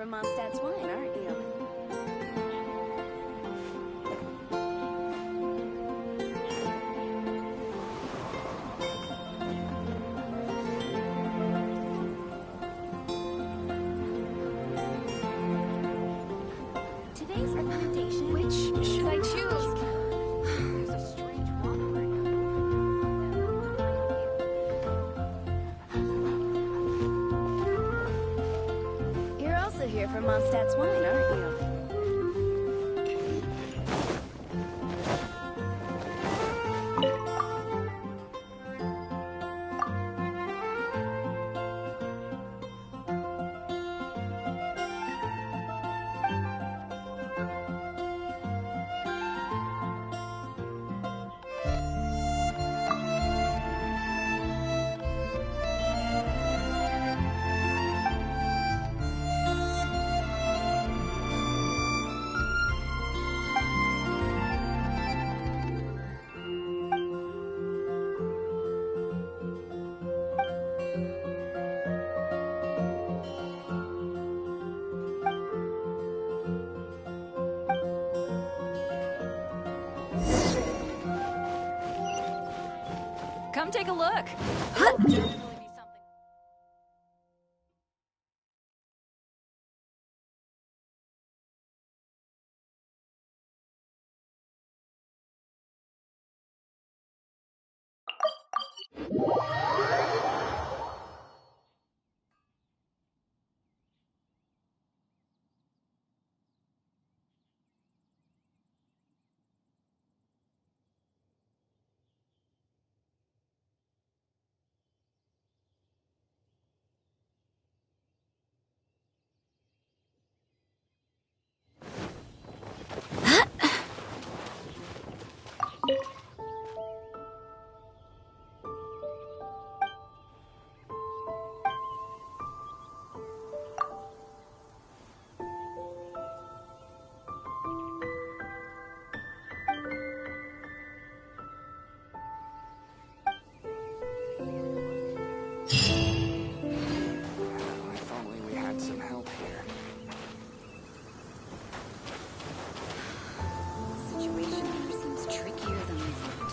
for Mondstadt's wine, aren't you? Today's recommendation. Which should I choose? There's a strange robbery. You're also here for Mondstadt's wine, aren't you? Come take a look. If only we had some help here. The situation here seems trickier than we thought.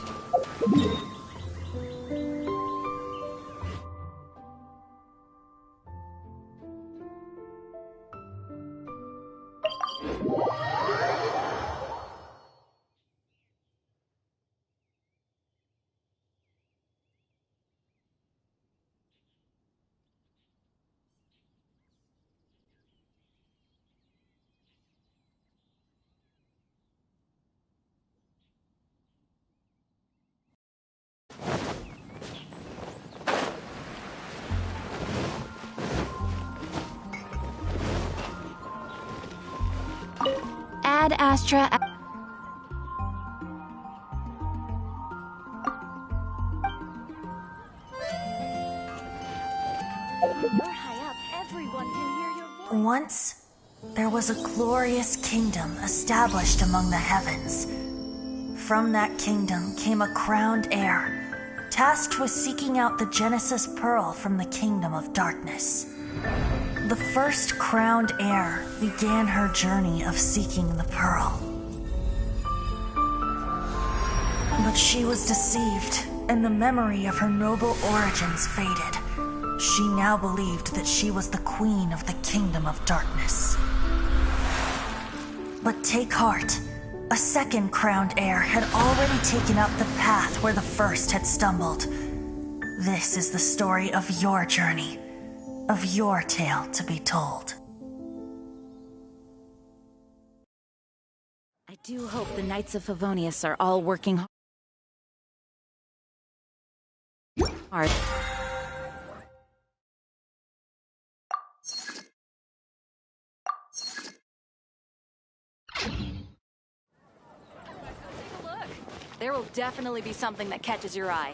Ad Astra. You're high up. Everyone can hear your voice. Once, there was a glorious kingdom established among the heavens. From that kingdom came a crowned heir, tasked with seeking out the Genesis Pearl from the kingdom of darkness. The first crowned heir began her journey of seeking the pearl. But she was deceived, and the memory of her noble origins faded. She now believed that she was the queen of the kingdom of darkness. But take heart. A second crowned heir had already taken up the path where the first had stumbled. This is the story of your journey, of your tale to be told. I do hope the Knights of Favonius are all working hard. There will definitely be something that catches your eye.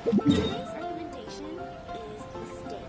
Today's recommendation is the steak.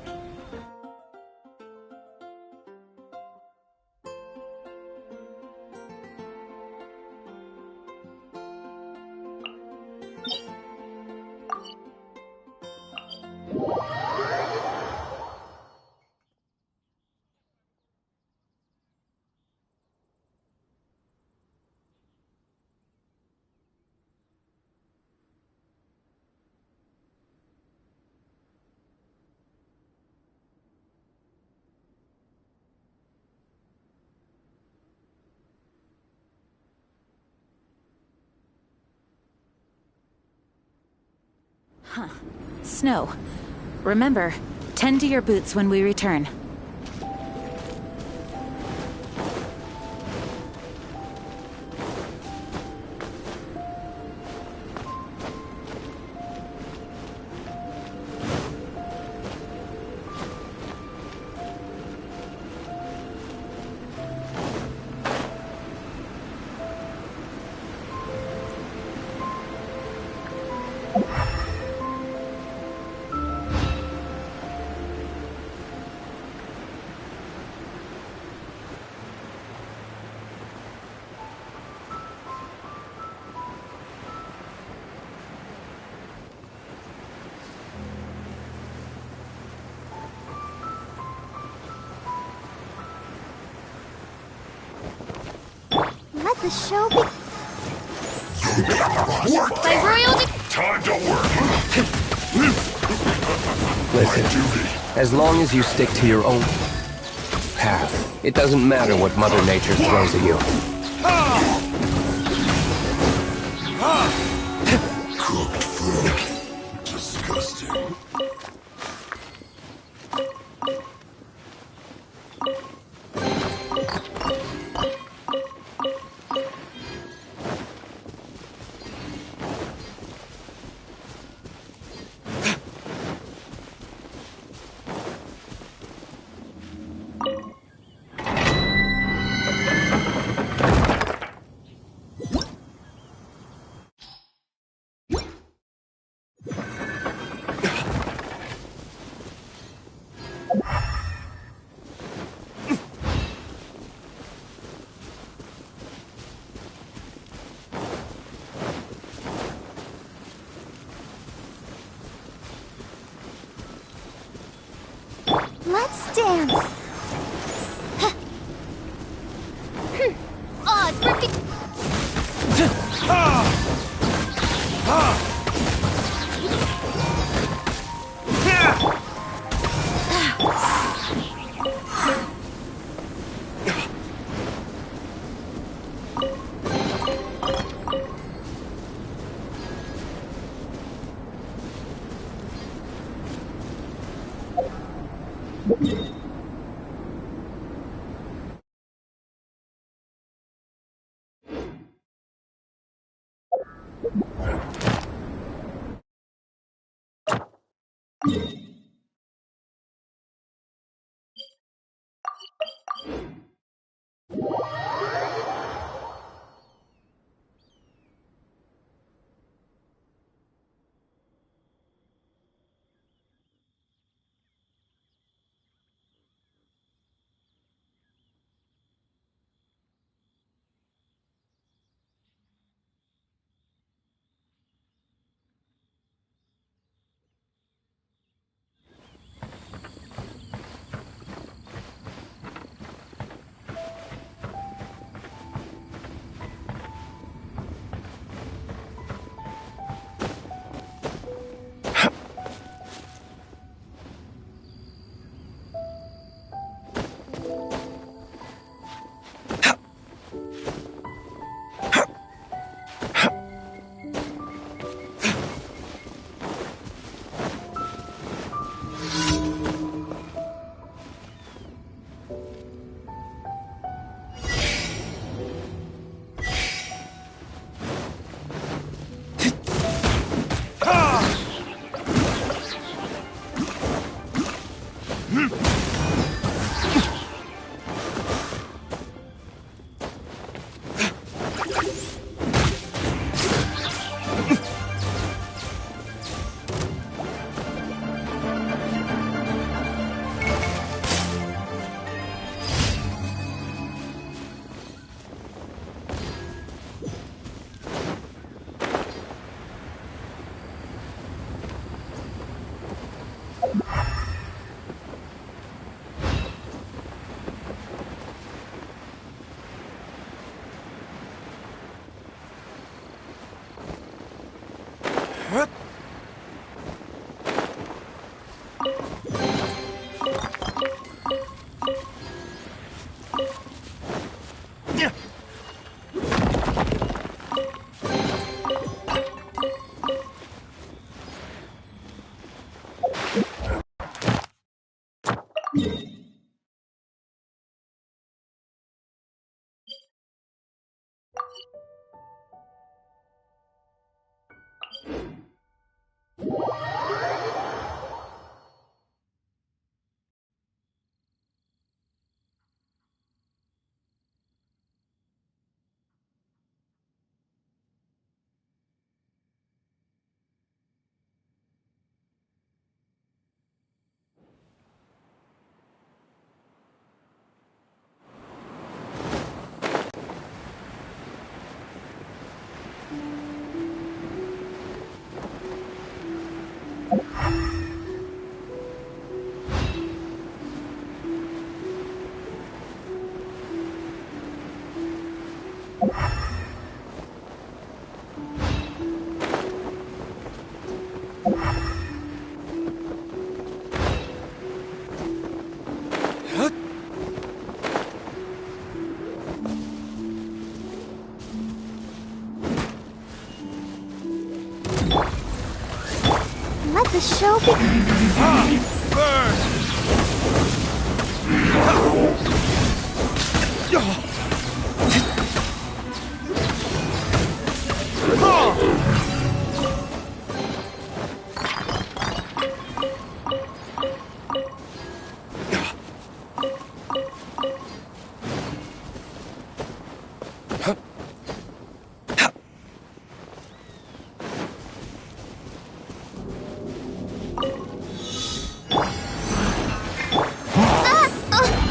Snow. Remember, tend to your boots when we return. Let the show be. By royal Time to work! Listen, as long as you stick to your own path, it doesn't matter what Mother Nature throws at you. Cooked food. Disgusting. Let's dance. Oh, it's working. Let the show begin.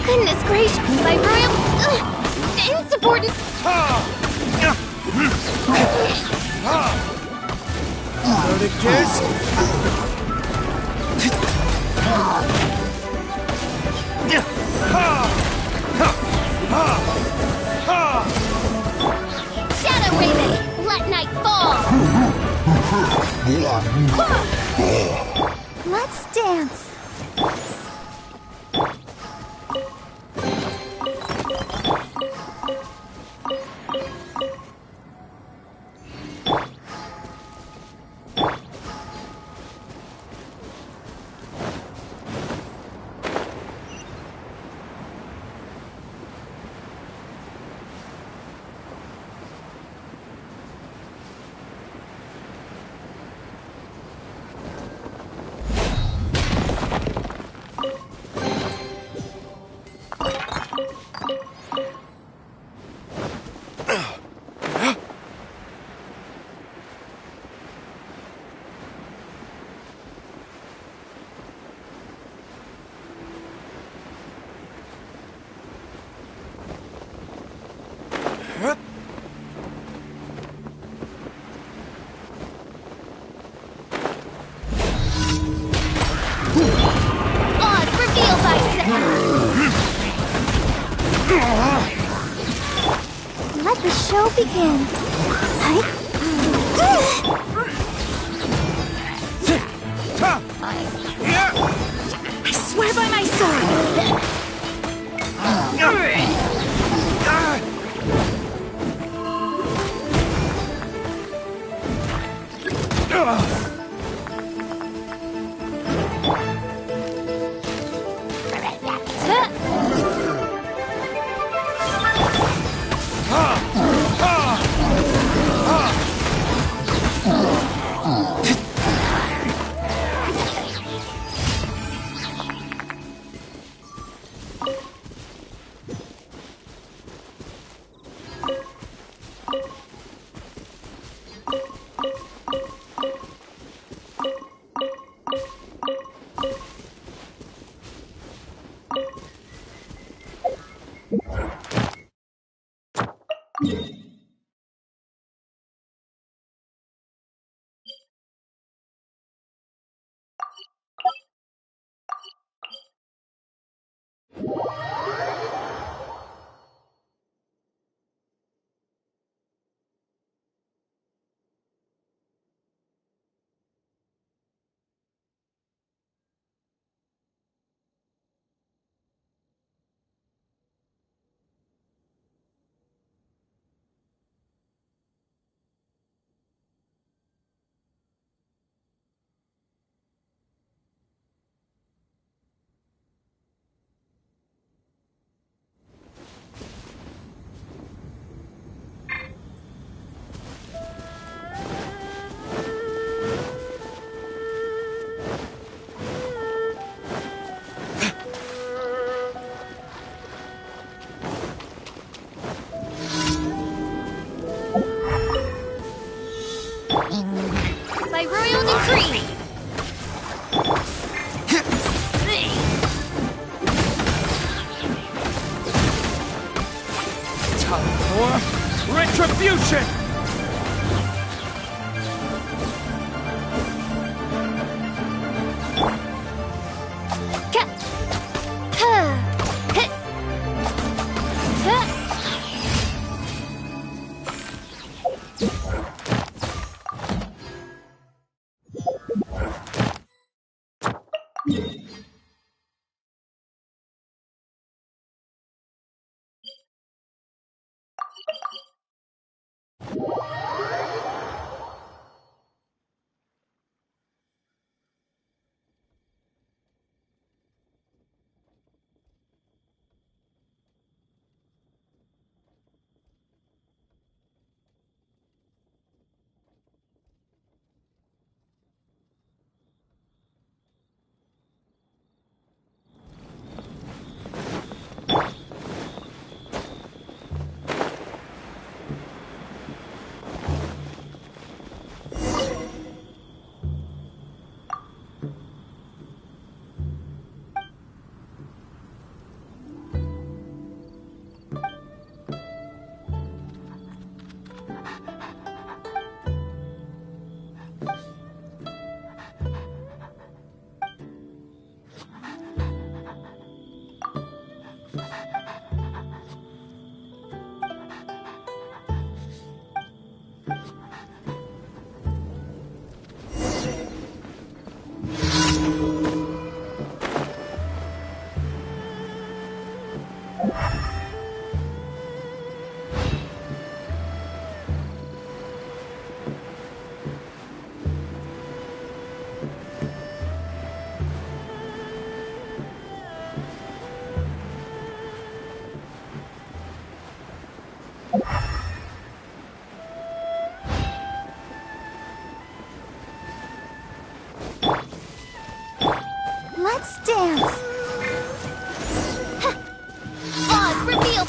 Goodness gracious, my royal... insubordinate... Shadow Raven, let night fall! Let's dance. Let the show begin. I swear by my sword. Free! Time for retribution! Let's dance! Oz, reveal!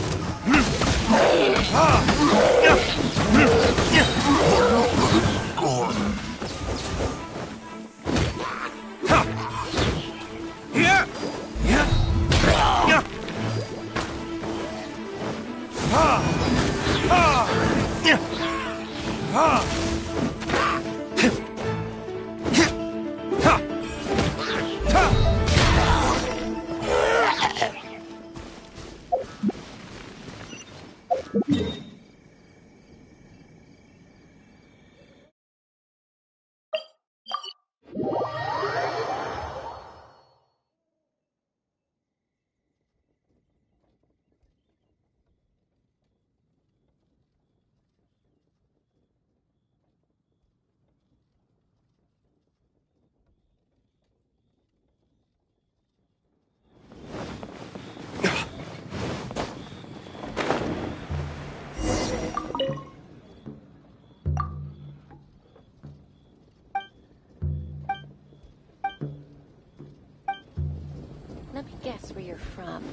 Let me guess where you're from.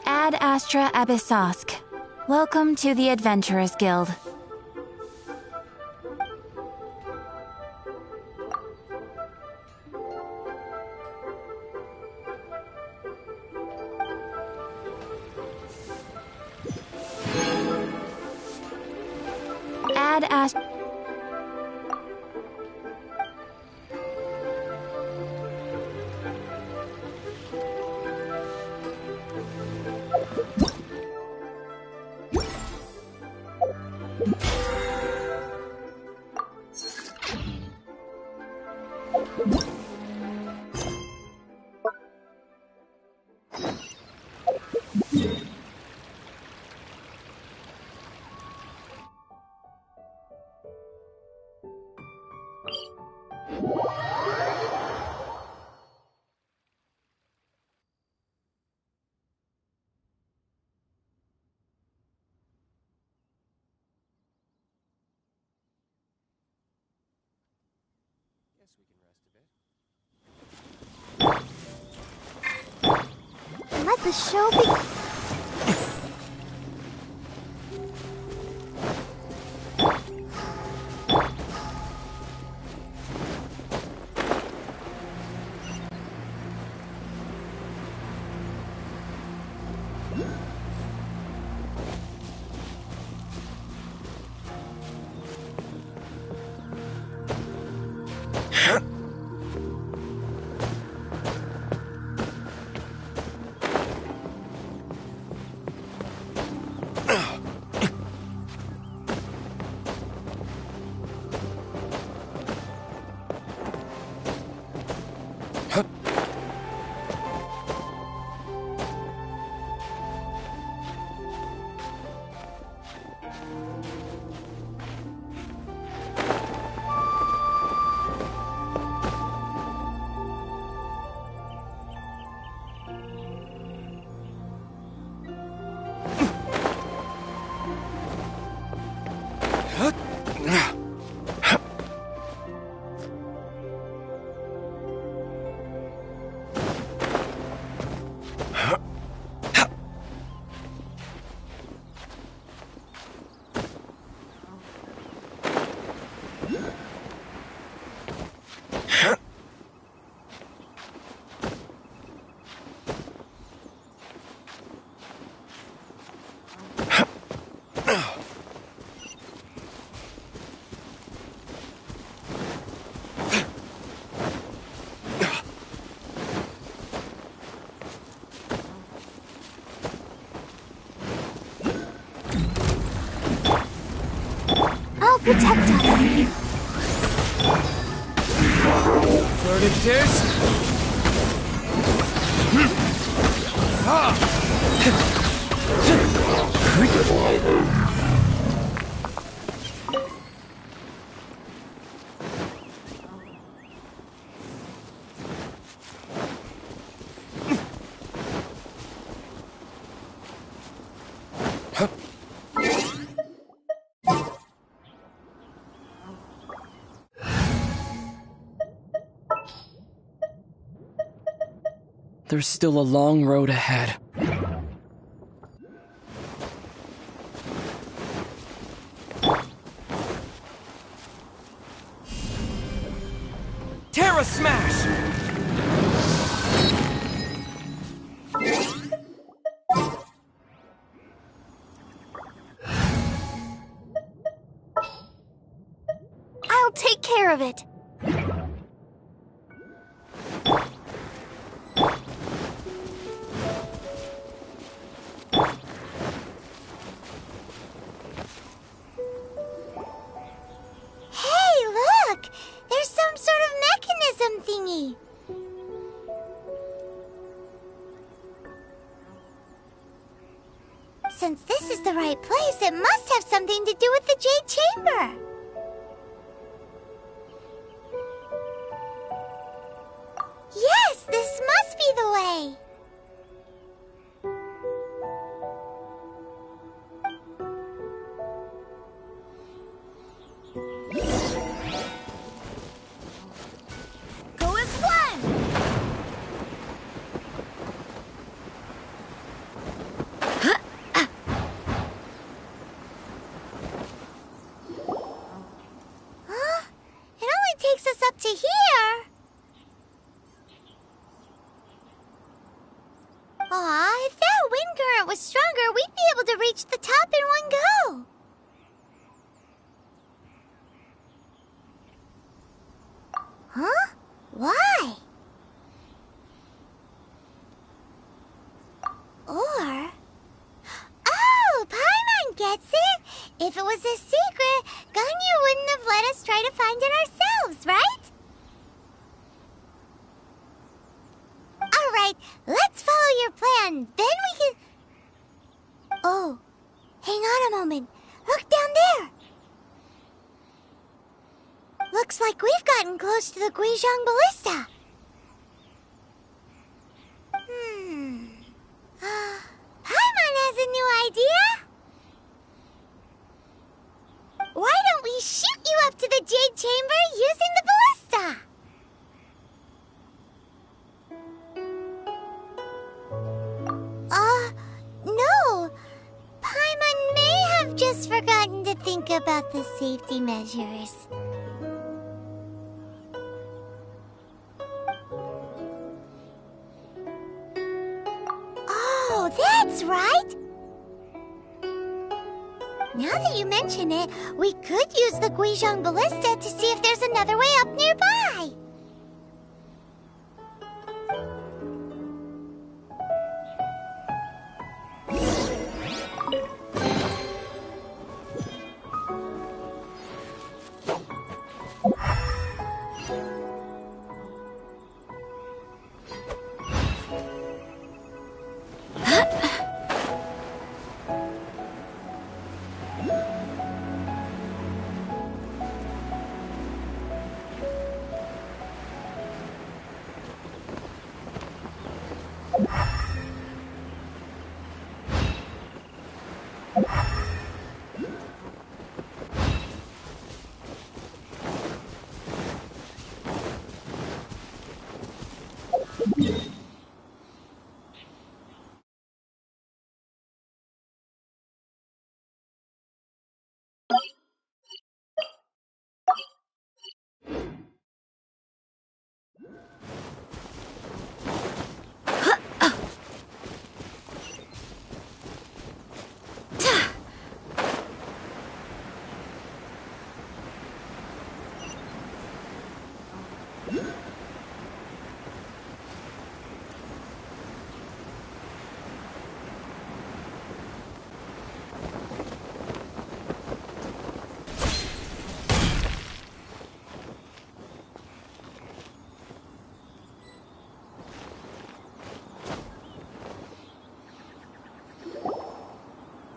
Ad Astra Abyssosk. Welcome to the Adventurers Guild. Ad Astra... The show be... Protect us. Flotanters? There's still a long road ahead. Terra Smash! I'll take care of it. Since this is the right place, it must have something to do with the Jade Chamber. Yes, this must be the way. Go as one! Up to here. Aw, if that wind current was stronger, we'd be able to reach the top in one go. Huh? Why? Or... Oh, Paimon gets it! If it was a secret, Ganyu wouldn't have let us try to find it ourselves, right? Alright, let's follow your plan, then we can... Oh, hang on a moment. Look down there! Looks like we've gotten close to the Guizhong Ballista. Paimon has a new idea! Why don't we shoot you up to the Jade Chamber using the ballista? think about the safety measures. Oh, that's right! Now that you mention it, we could use the Guizhong Ballista to see if there's another way up nearby.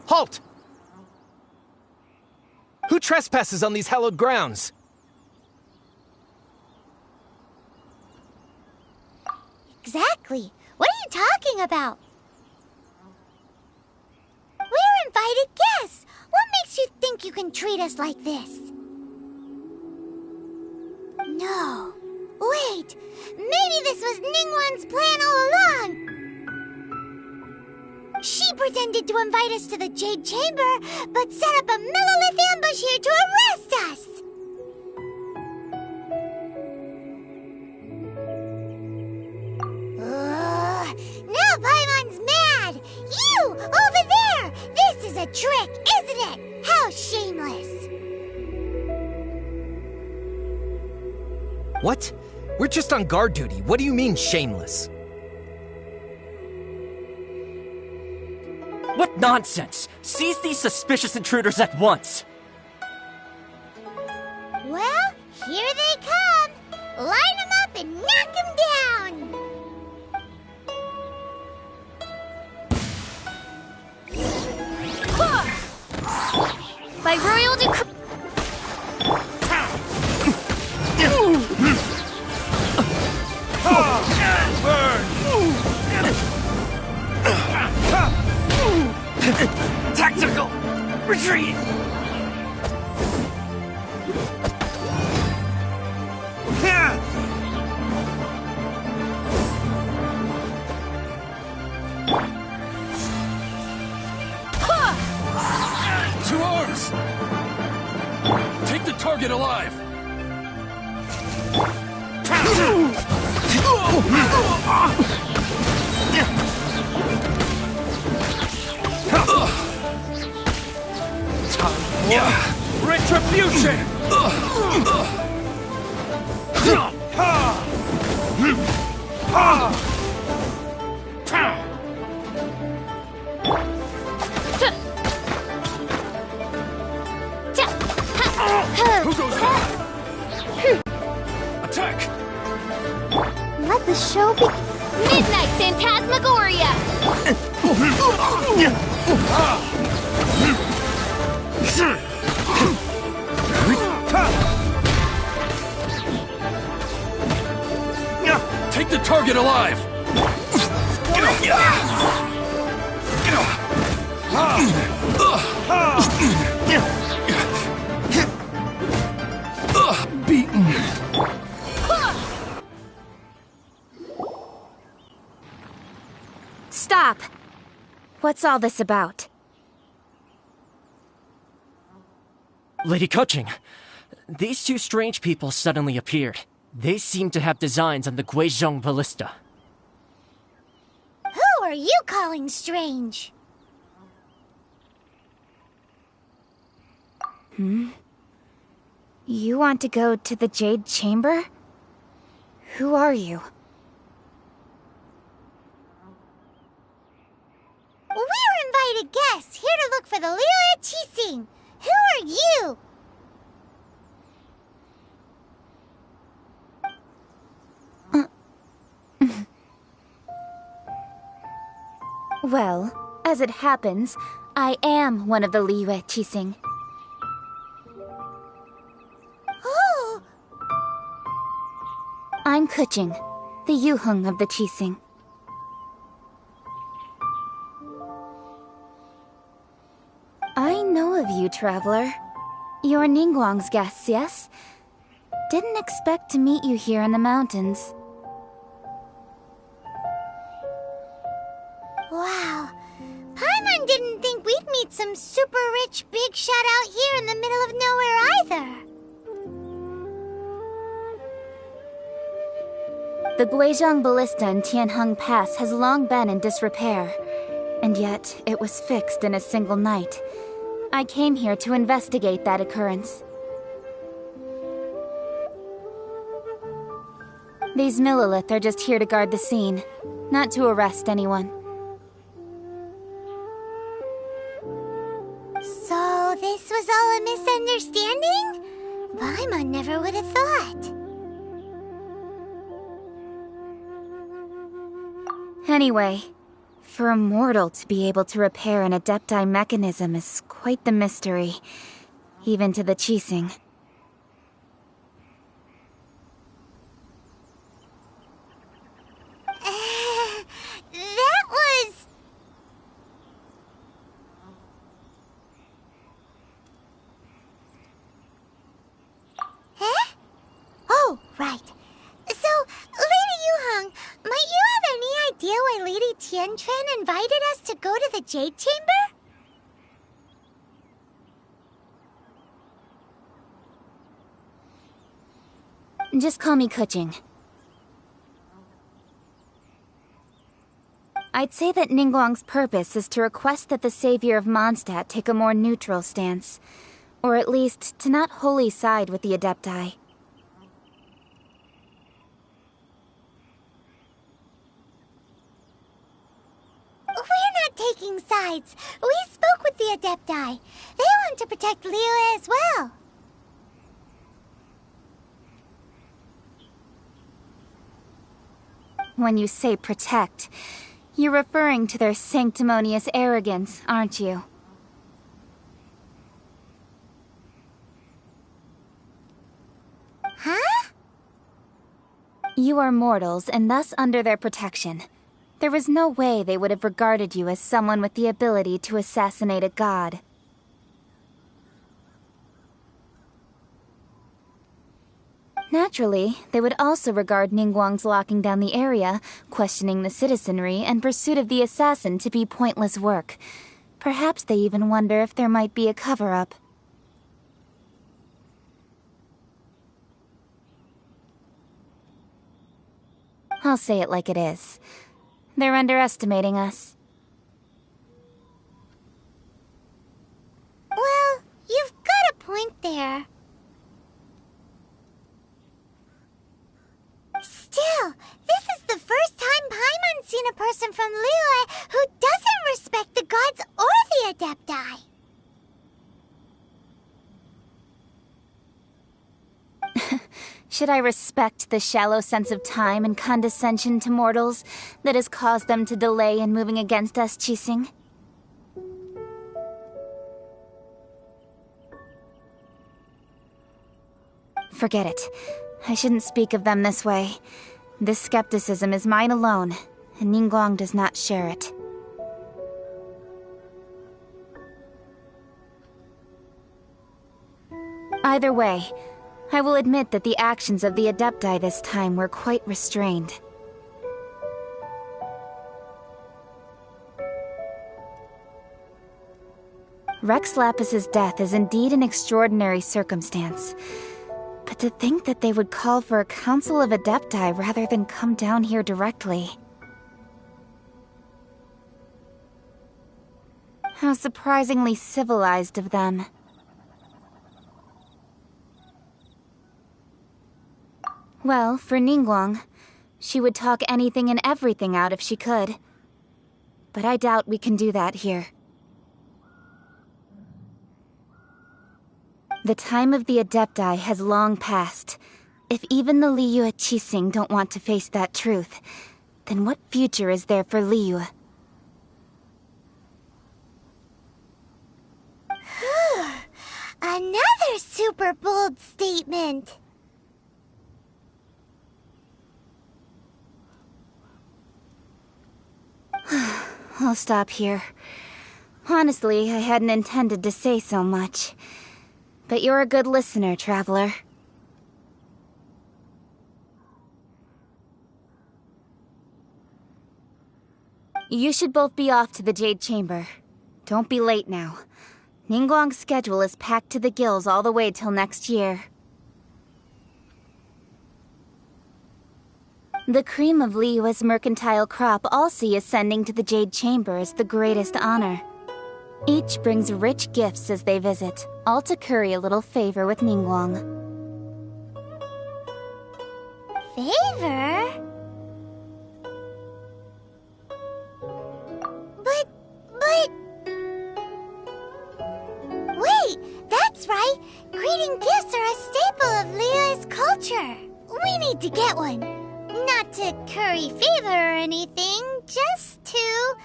Halt! Who trespasses on these hallowed grounds? Exactly. What are you talking about? We're invited guests. What makes you think you can treat us like this? No. Wait. Maybe this was Ningguang's plan all along. She pretended to invite us to the Jade Chamber, but set up a Millilith ambush here to arrest us! Now Paimon's mad! You! Over there! This is a trick, isn't it? How shameless! What? We're just on guard duty. What do you mean, shameless? What nonsense! Seize these suspicious intruders at once! Well, here they come! Line them up and knock them down! By royal decree. Tactical retreat! To arms! Take the target alive! Retribution! Who goes there? Attack! Let the show begin. Midnight Phantasmagoria! Take the target alive! Beaten. Stop! What's all this about? Lady Keqing, these two strange people suddenly appeared. They seem to have designs on the Guizhong ballista. Who are you calling strange? You want to go to the Jade Chamber? Who are you? We're invited guests here to look for the Liyue Qixing. Who are you? Well, as it happens, I am one of the Liyue Qixing. Oh, I'm Keqing, the Yuheng of the Qixing. I know of you, traveler. You're Ningguang's guests, yes? Didn't expect to meet you here in the mountains. wow. Paimon didn't think we'd meet some super rich big shot out here in the middle of nowhere either. The Guizhong ballista in Tianheng Pass has long been in disrepair, and yet it was fixed in a single night. I came here to investigate that occurrence. These Millilith are just here to guard the scene, not to arrest anyone. So this was all a misunderstanding? Paimon never would have thought. Anyway, for a mortal to be able to repair an Adepti mechanism is quite the mystery, even to the Qixing. That was... Huh? Oh, right. So, Lady Yuheng, might you have any idea why Lady Tianquan invited us to go to the Jade Chamber? Just call me Keqing. I'd say that Ningguang's purpose is to request that the savior of Mondstadt take a more neutral stance, or at least to not wholly side with the Adepti. We're not taking sides. We spoke with the Adepti. They want to protect Liyue as well. When you say protect, you're referring to their sanctimonious arrogance, aren't you? Huh? You are mortals and thus under their protection. There was no way they would have regarded you as someone with the ability to assassinate a god. Naturally, they would also regard Ningguang's locking down the area, questioning the citizenry, and pursuit of the assassin to be pointless work. Perhaps they even wonder if there might be a cover-up. I'll say it like it is. They're underestimating us. Well, you've got a point there. Still, this is the first time Paimon's seen a person from Liyue who doesn't respect the gods or the Adepti. Should I respect the shallow sense of time and condescension to mortals that has caused them to delay in moving against us, Qixing? Forget it. I shouldn't speak of them this way. This skepticism is mine alone, and Ningguang does not share it. Either way, I will admit that the actions of the Adepti this time were quite restrained. Rex Lapis's death is indeed an extraordinary circumstance. But to think that they would call for a council of Adepti rather than come down here directly. How surprisingly civilized of them. Well, for Ningguang, she would talk anything and everything out if she could. But I doubt we can do that here. The time of the Adepti has long passed. If even the Liyue Qixing don't want to face that truth, then what future is there for Liyue? Another super bold statement! I'll stop here. Honestly, I hadn't intended to say so much. But you're a good listener, Traveler. You should both be off to the Jade Chamber. Don't be late now. Ningguang's schedule is packed to the gills all the way till next year. The cream of Liyue's mercantile crop all see ascending to the Jade Chamber as the greatest honor. Each brings rich gifts as they visit, all to curry a little favor with Ningguang. Favor? But... Wait, that's right! Greeting gifts are a staple of Liyue's culture! We need to get one! Not to curry favor or anything, just to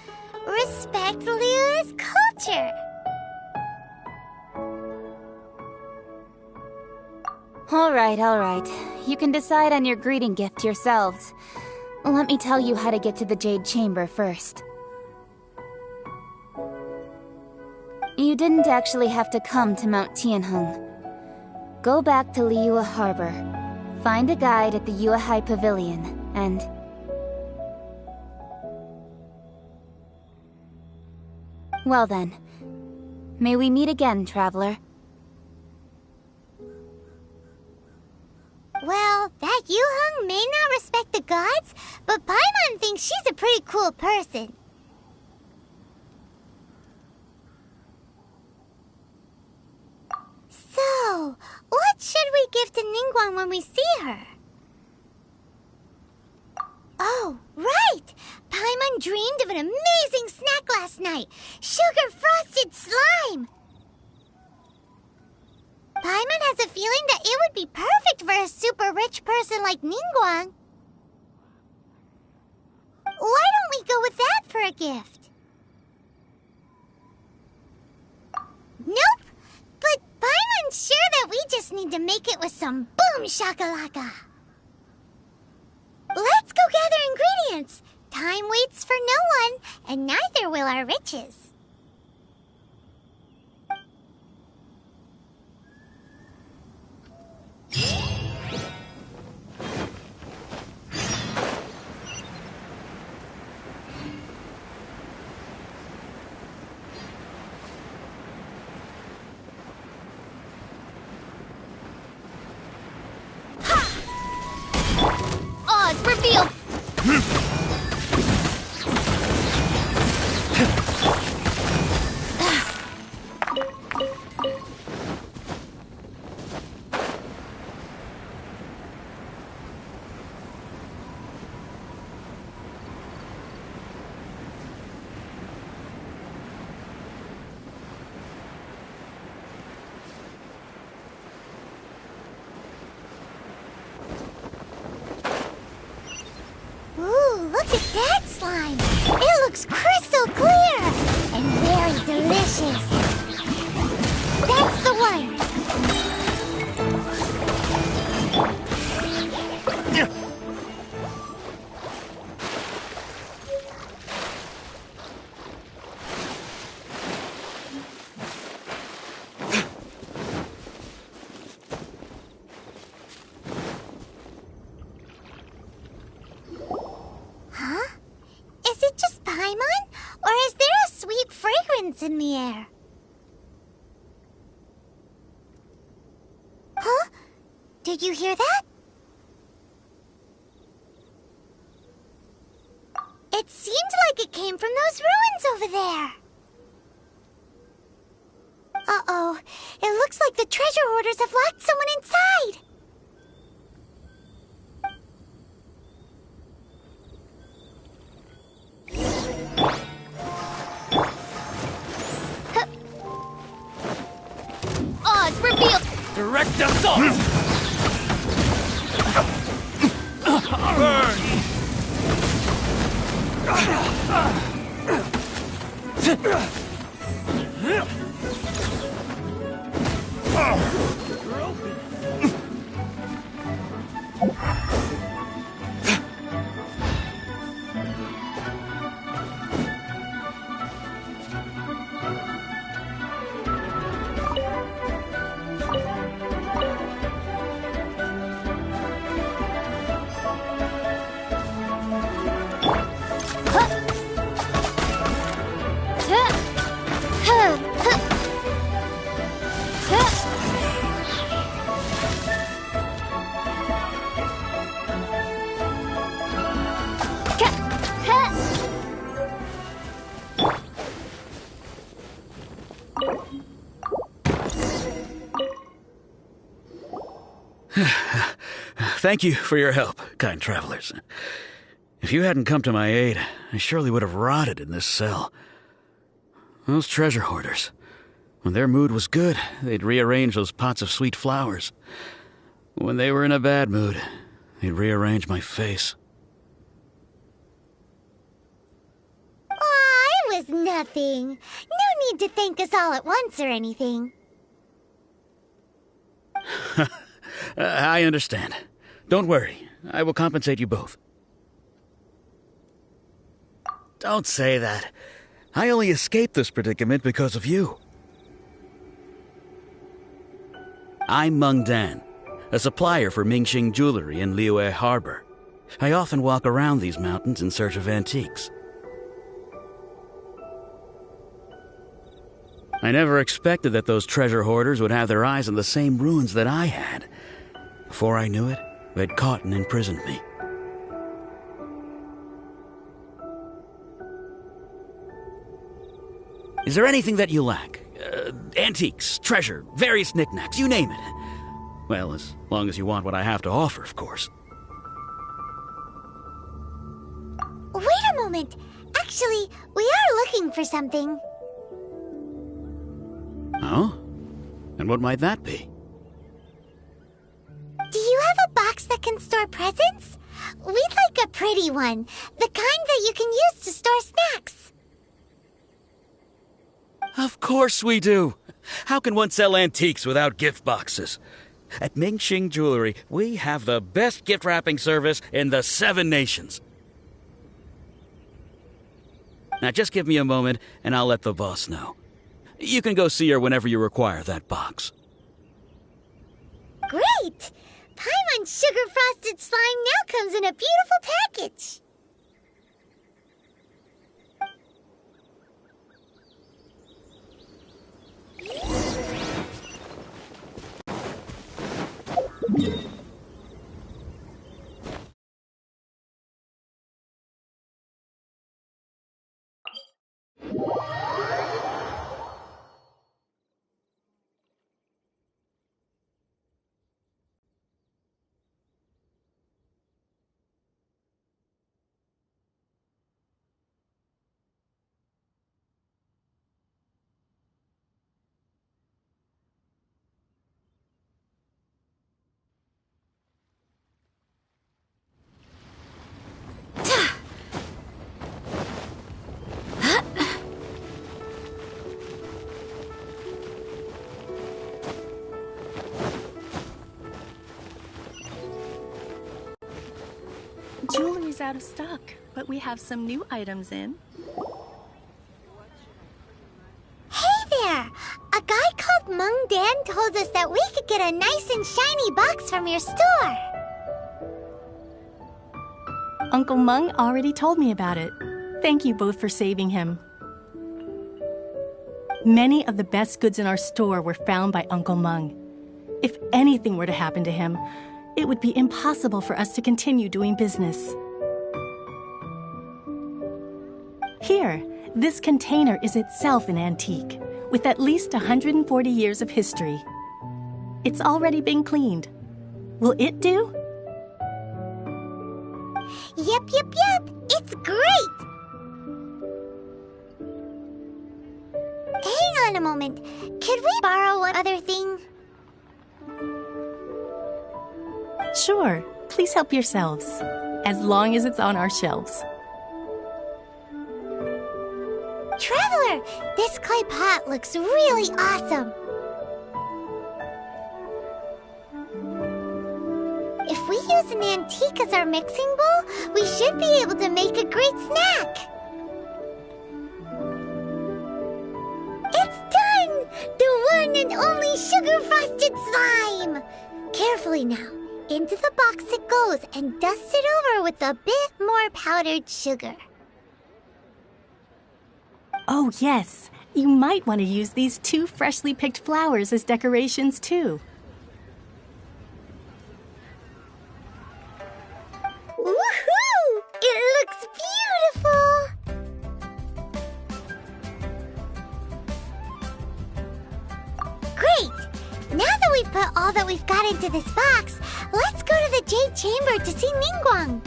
respect Liyue's culture! Alright. You can decide on your greeting gift yourselves. Let me tell you how to get to the Jade Chamber first. You didn't actually have to come to Mount Tianheng. Go back to Liyue Harbor. Find a guide at the Yuehai Pavilion, and... Well then. May we meet again, Traveler. Well, that Yuheng may not respect the gods, but Paimon thinks she's a pretty cool person. So, what should we give to Ningguang when we see her? Oh, right! Paimon dreamed of an amazing snack last night! Sugar-frosted slime! Paimon has a feeling that it would be perfect for a super rich person like Ningguang. Why don't we go with that for a gift? Nope! But Paimon's sure that we just need to make it with some boom shakalaka. Let's go gather ingredients. Time waits for no one, and neither will our riches. Oz, reveal! Ooh, look at that slime! It looks crystal clear! And very delicious! That's the one! Huh? Is it just Paimon? Or is there a sweet fragrance in the air? Did you hear that? It seemed like it came from those ruins over there. Uh-oh. It looks like the treasure hoarders have locked someone inside. Oz, reveal! Direct assault! Burn! Thank you for your help, kind travelers. If you hadn't come to my aid, I surely would have rotted in this cell. Those treasure hoarders, when their mood was good, they'd rearrange those pots of sweet flowers. When they were in a bad mood, they'd rearrange my face. Aw, it was nothing. No need to thank us all at once or anything. I understand. Don't worry. I will compensate you both. Don't say that. I only escaped this predicament because of you. I'm Meng Dan, a supplier for Mingxing jewelry in Liyue Harbor. I often walk around these mountains in search of antiques. I never expected that those treasure hoarders would have their eyes on the same ruins that I had. Before I knew it, they'd caught and imprisoned me. Is there anything that you lack? Antiques, treasure, various knickknacks, you name it. Well, as long as you want what I have to offer, of course. Wait a moment. Actually, we are looking for something. Oh? And what might that be? Do you have a box that can store presents? We'd like a pretty one. The kind that you can use to store snacks. Of course we do. How can one sell antiques without gift boxes? At Mingxing Jewelry, we have the best gift wrapping service in the 7 nations. Now just give me a moment and I'll let the boss know. You can go see her whenever you require that box. Great! Paimon Sugar Frosted Slime now comes in a beautiful package. Jewelry's out of stock, but we have some new items in. Hey there! A guy called Meng Dan told us that we could get a nice and shiny box from your store. Uncle Meng already told me about it. Thank you both for saving him. Many of the best goods in our store were found by Uncle Meng. If anything were to happen to him, it would be impossible for us to continue doing business. Here, this container is itself an antique, with at least 140 years of history. It's already been cleaned. Will it do? Yep. It's great! Hang on a moment. Could we borrow one other thing? Sure. Please help yourselves. As long as it's on our shelves. Traveler, this clay pot looks really awesome. If we use an antique as our mixing bowl, we should be able to make a great snack. It's done! The one and only sugar-frosted slime! Carefully now. Into the box it goes and dust it over with a bit more powdered sugar. Oh, yes. You might want to use these 2 freshly picked flowers as decorations, too. Woohoo! It looks beautiful! Great! Now that we've put all that we've got into this box, let's go to the Jade Chamber to see Ningguang.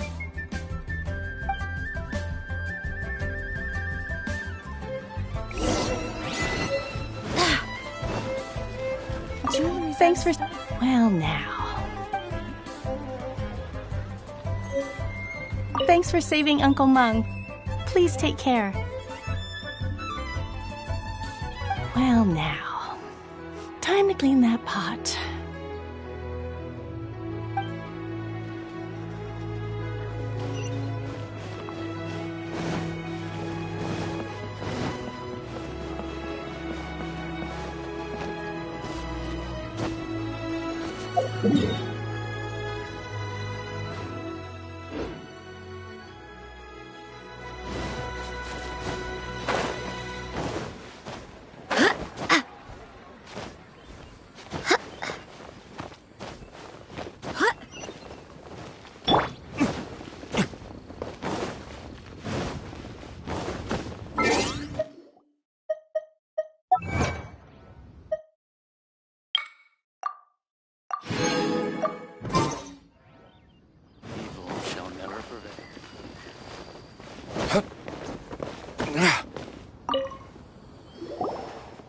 Thanks for... Well, now. Thanks for saving Uncle Meng. Please take care. Well, now. Time to clean that pot.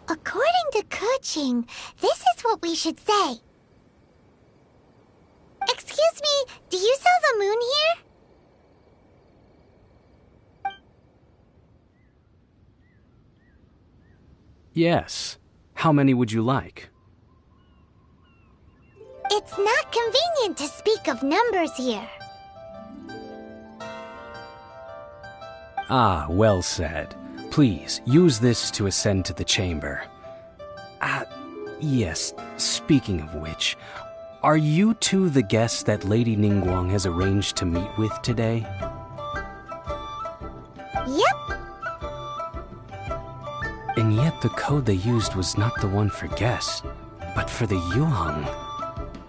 According to Kuching, this is what we should say. Excuse me, do you sell the moon here? Yes. How many would you like? It's not convenient to speak of numbers here. Ah, well said. Please, use this to ascend to the chamber. Yes, speaking of which, are you two the guests that Lady Ningguang has arranged to meet with today? Yep. And yet the code they used was not the one for guests, but for the Yuheng.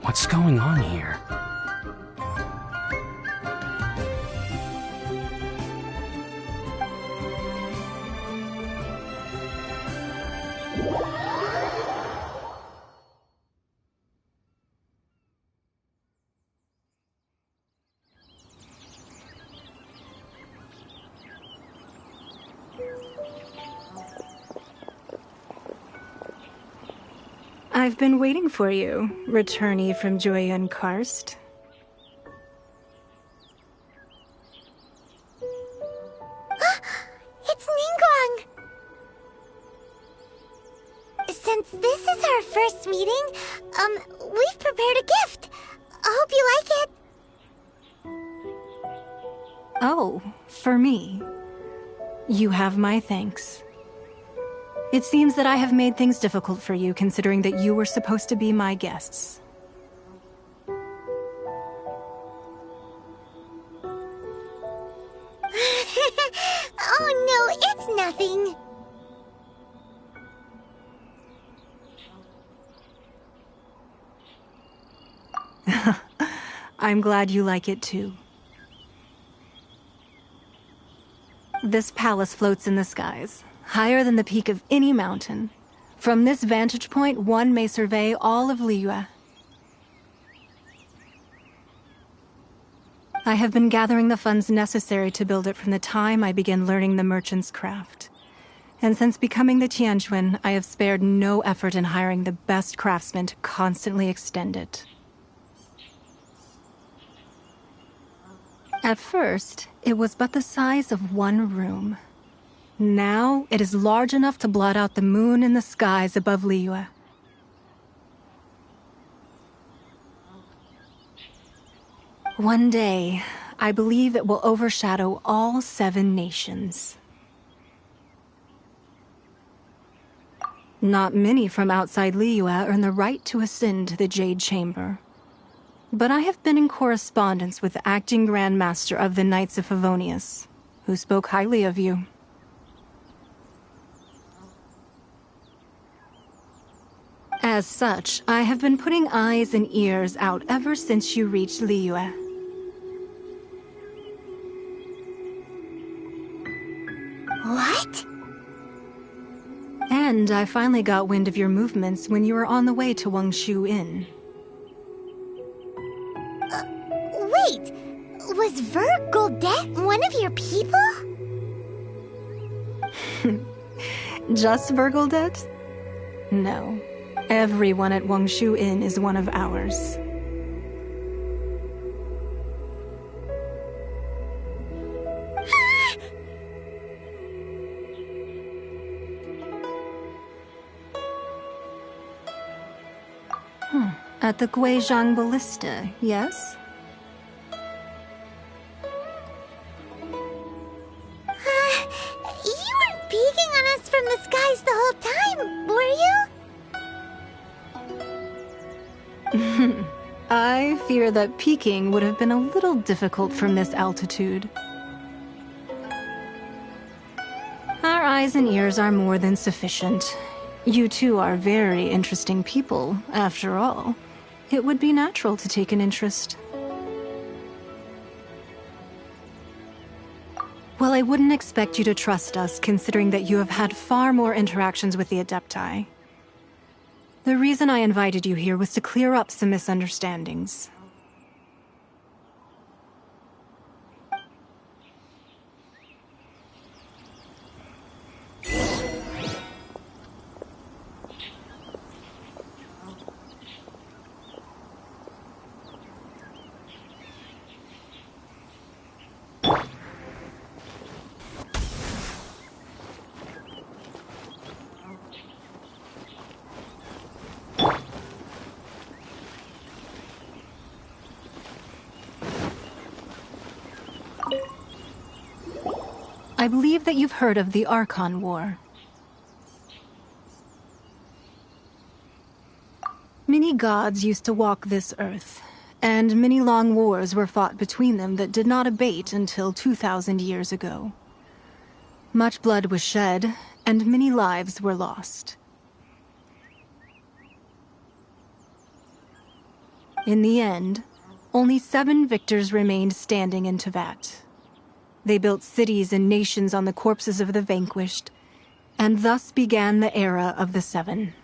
What's going on here? I've been waiting for you, returnee from Joyun Karst. It's Ningguang! Since this is our first meeting, we've prepared a gift. I hope you like it. Oh, for me. You have my thanks. It seems that I have made things difficult for you, considering that you were supposed to be my guests. Oh no, it's nothing. I'm glad you like it too. This palace floats in the skies, higher than the peak of any mountain. From this vantage point, one may survey all of Liyue. I have been gathering the funds necessary to build it from the time I began learning the merchant's craft. And since becoming the Tianquan, I have spared no effort in hiring the best craftsmen to constantly extend it. At first, it was but the size of one room. Now, it is large enough to blot out the moon in the skies above Liyue. One day, I believe it will overshadow all 7 nations. Not many from outside Liyue earn the right to ascend to the Jade Chamber. But I have been in correspondence with the acting Grand Master of the Knights of Favonius, who spoke highly of you. As such, I have been putting eyes and ears out ever since you reached Liyue. What? And I finally got wind of your movements when you were on the way to Wangshu Inn. Wait! Was Vergoldet one of your people? Just Vergoldet? No. Everyone at Wangshu Inn is one of ours. At the Guizhang Ballista, yes? You weren't peeking on us from the skies the whole time, were you? I fear that peeking would have been a little difficult from this altitude. Our eyes and ears are more than sufficient. You two are very interesting people, after all. It would be natural to take an interest. Well, I wouldn't expect you to trust us, considering that you have had far more interactions with the Adepti. The reason I invited you here was to clear up some misunderstandings. I believe that you've heard of the Archon War. Many gods used to walk this earth, and many long wars were fought between them that did not abate until 2,000 years ago. Much blood was shed, and many lives were lost. In the end, only 7 victors remained standing in Teyvat. They built cities and nations on the corpses of the vanquished, and thus began the era of the 7.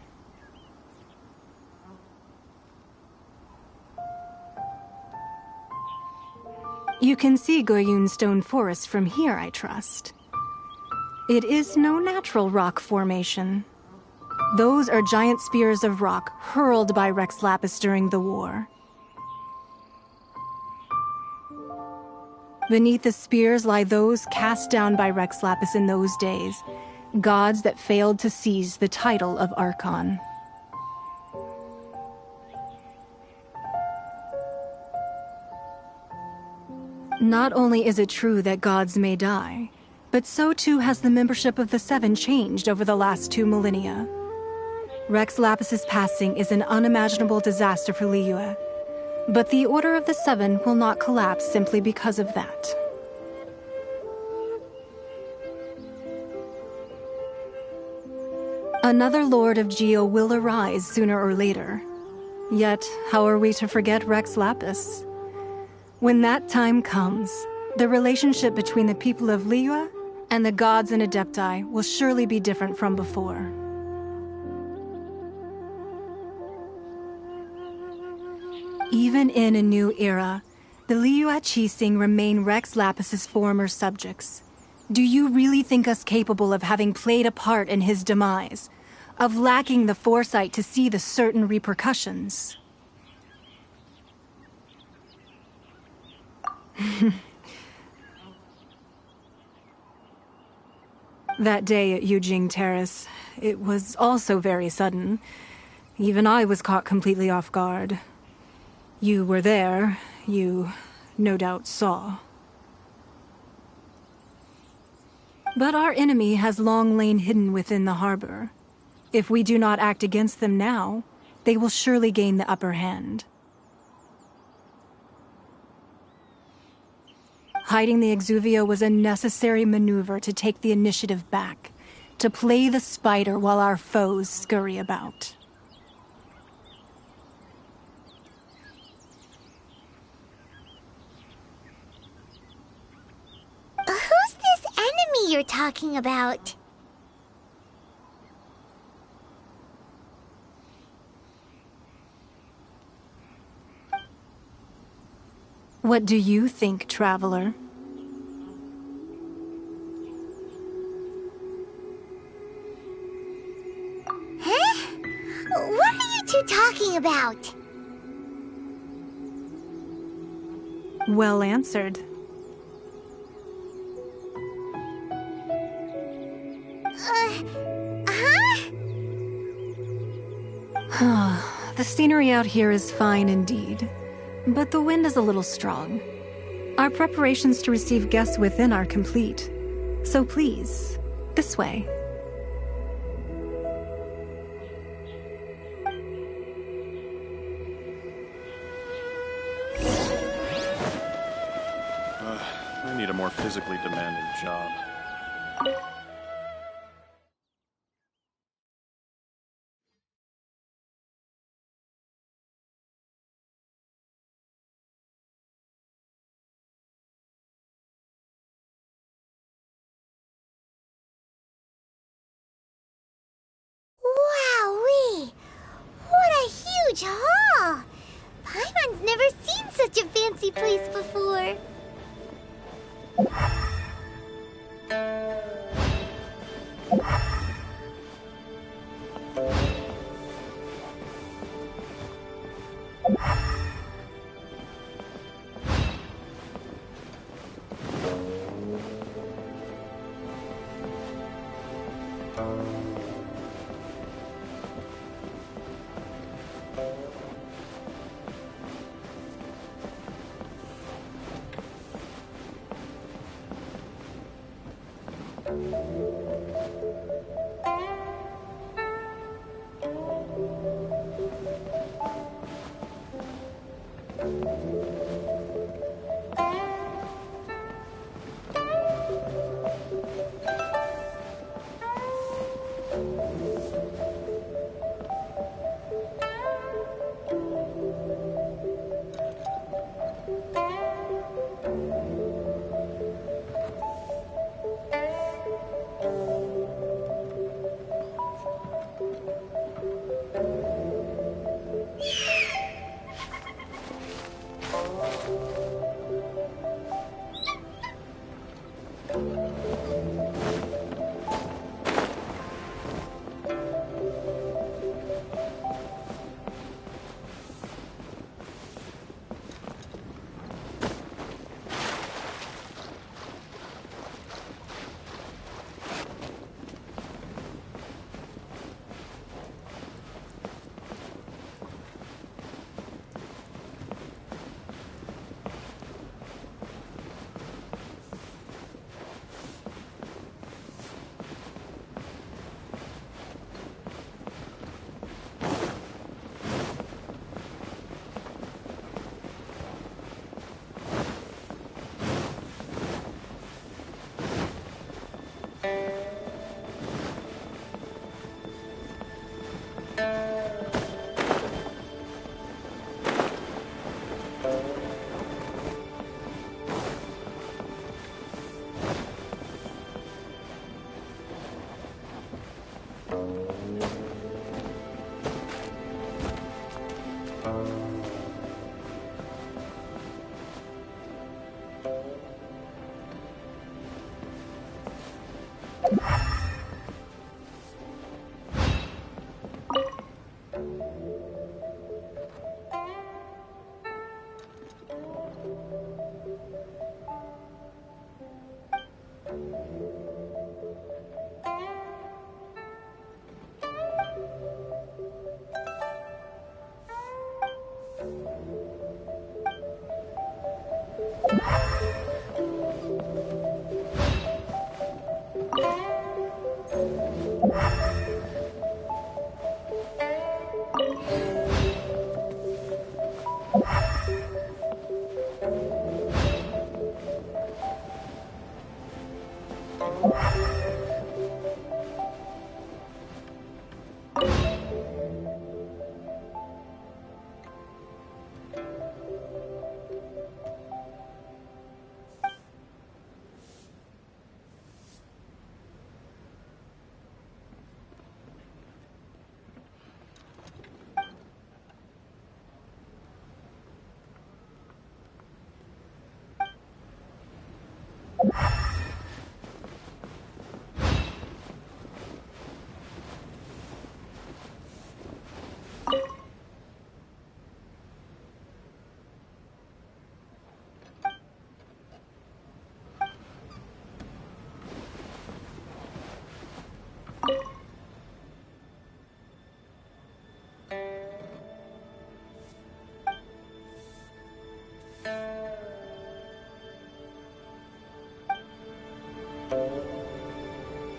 You can see Goyun Stone Forest from here, I trust. It is no natural rock formation. Those are giant spears of rock hurled by Rex Lapis during the war. Beneath the spears lie those cast down by Rex Lapis in those days, gods that failed to seize the title of Archon. Not only is it true that gods may die, but so too has the membership of the 7 changed over the last 2 millennia. Rex Lapis's passing is an unimaginable disaster for Liyue. But the Order of the 7 will not collapse simply because of that. Another Lord of Geo will arise sooner or later. Yet, how are we to forget Rex Lapis? When that time comes, the relationship between the people of Liyue and the gods and Adepti will surely be different from before. Even in a new era, the Liyue Qixing remain Rex Lapis's former subjects. Do you really think us capable of having played a part in his demise? Of lacking the foresight to see the certain repercussions? That day at Yujing Terrace, it was also very sudden. Even I was caught completely off guard. You were there. You, no doubt, saw. But our enemy has long lain hidden within the harbor. If we do not act against them now, they will surely gain the upper hand. Hiding the Exuvio was a necessary maneuver to take the initiative back, to play the spider while our foes scurry about. Who's this enemy you're talking about? What do you think, traveler? Huh? What are you two talking about? Well answered. The scenery out here is fine indeed, but the wind is a little strong. Our preparations to receive guests within are complete, so please, this way. I need a more physically demanding job. Wowee! What a huge hall! Paimon's never seen such a fancy place before.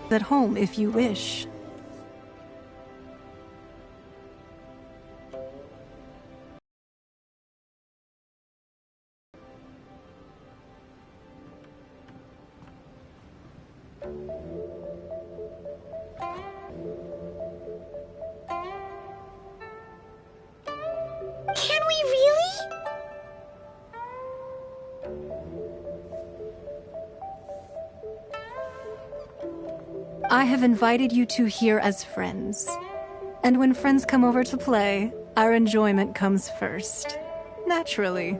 At home if you wish. Can we really? I have invited you two here as friends. And when friends come over to play, our enjoyment comes first. Naturally.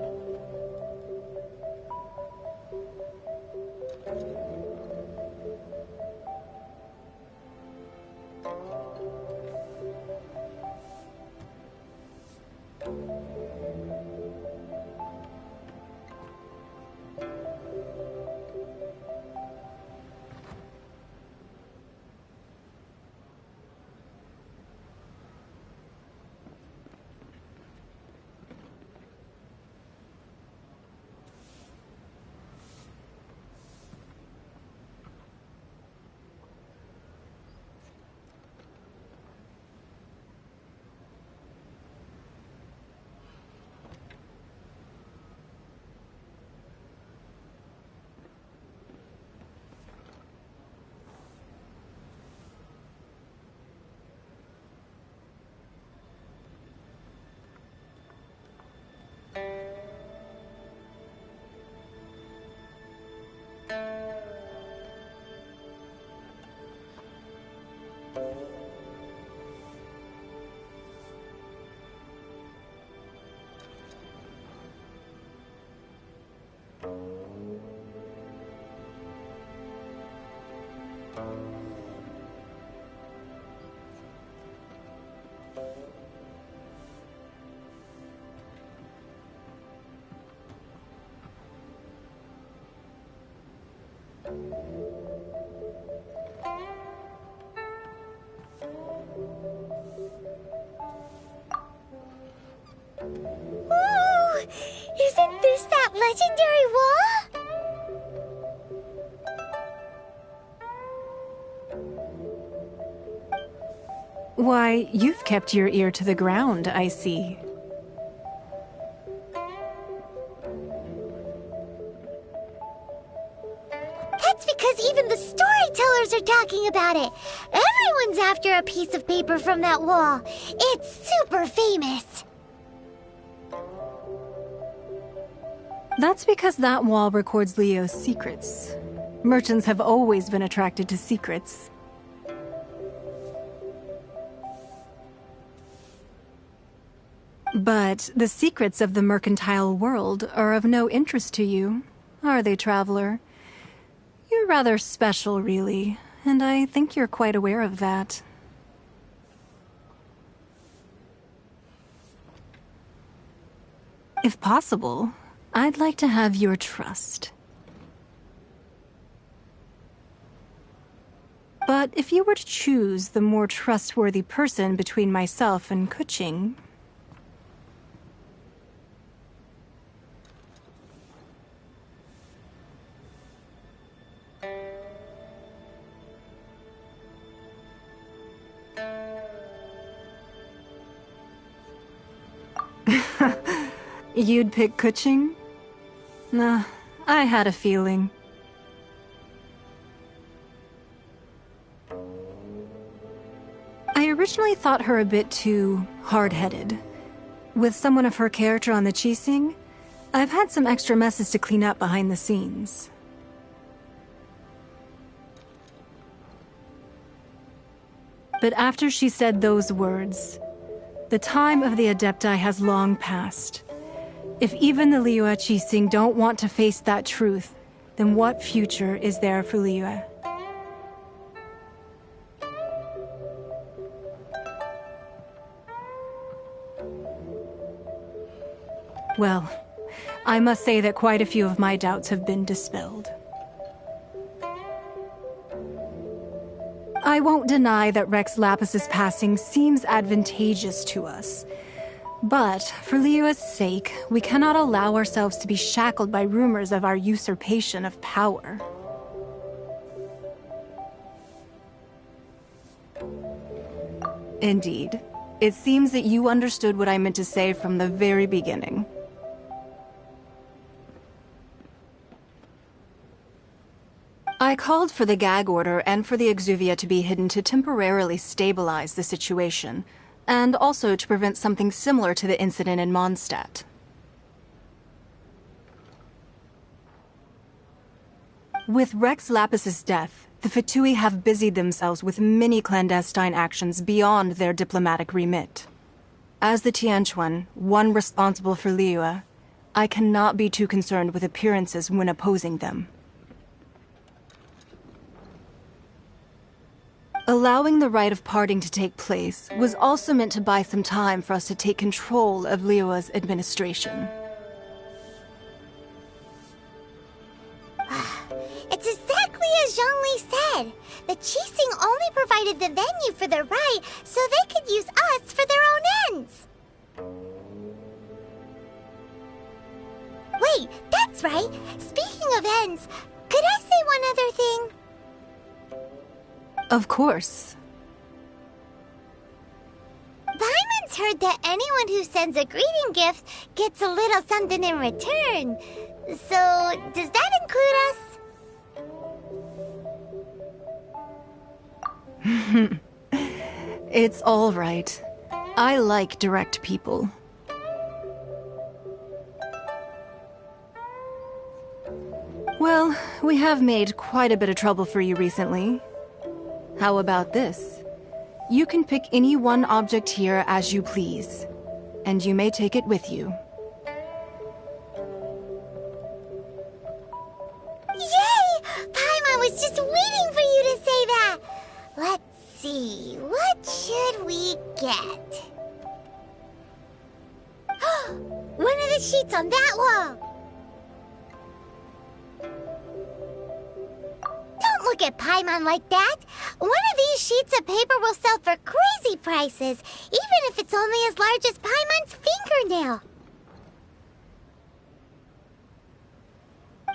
Ooh! Isn't this that legendary wall? Why, you've kept your ear to the ground, I see. That's because even the storytellers are talking about it. Everyone's after a piece of paper from that wall. It's super famous. That's because that wall records Leo's secrets. Merchants have always been attracted to secrets. But the secrets of the mercantile world are of no interest to you, are they, traveler? You're rather special, really, and I think you're quite aware of that. If possible, I'd like to have your trust. But if you were to choose the more trustworthy person between myself and Kuching... You'd pick Kuching? Nah, I had a feeling. I originally thought her a bit too hard-headed. With someone of her character on the Qixing, I've had some extra messes to clean up behind the scenes. But after she said those words, the time of the Adepti has long passed. If even the Liyue Qixing don't want to face that truth, then what future is there for Liyue? Well, I must say that quite a few of my doubts have been dispelled. I won't deny that Rex Lapis's passing seems advantageous to us. But, for Liyue's sake, we cannot allow ourselves to be shackled by rumors of our usurpation of power. Indeed. It seems that you understood what I meant to say from the very beginning. I called for the gag order and for the exuvia to be hidden to temporarily stabilize the situation, and also to prevent something similar to the incident in Mondstadt. With Rex Lapis's death, the Fatui have busied themselves with many clandestine actions beyond their diplomatic remit. As the Tianquan, one responsible for Liyue, I cannot be too concerned with appearances when opposing them. Allowing the rite of parting to take place was also meant to buy some time for us to take control of Liyue's administration. It's exactly as Zhongli said. The Qixing only provided the venue for the rite so they could use us for their own ends. Wait, that's right. Speaking of ends, could I say one other thing? Of course. Paimon's heard that anyone who sends a greeting gift gets a little something in return. So, does that include us? It's all right. I like direct people. Well, we have made quite a bit of trouble for you recently. How about this? You can pick any one object here as you please, and you may take it with you. Yay! Paimon was just waiting for you to say that! Let's see, what should we get? One of the sheets on that wall! Don't look at Paimon like that! One of these sheets of paper will sell for crazy prices, even if it's only as large as Paimon's fingernail.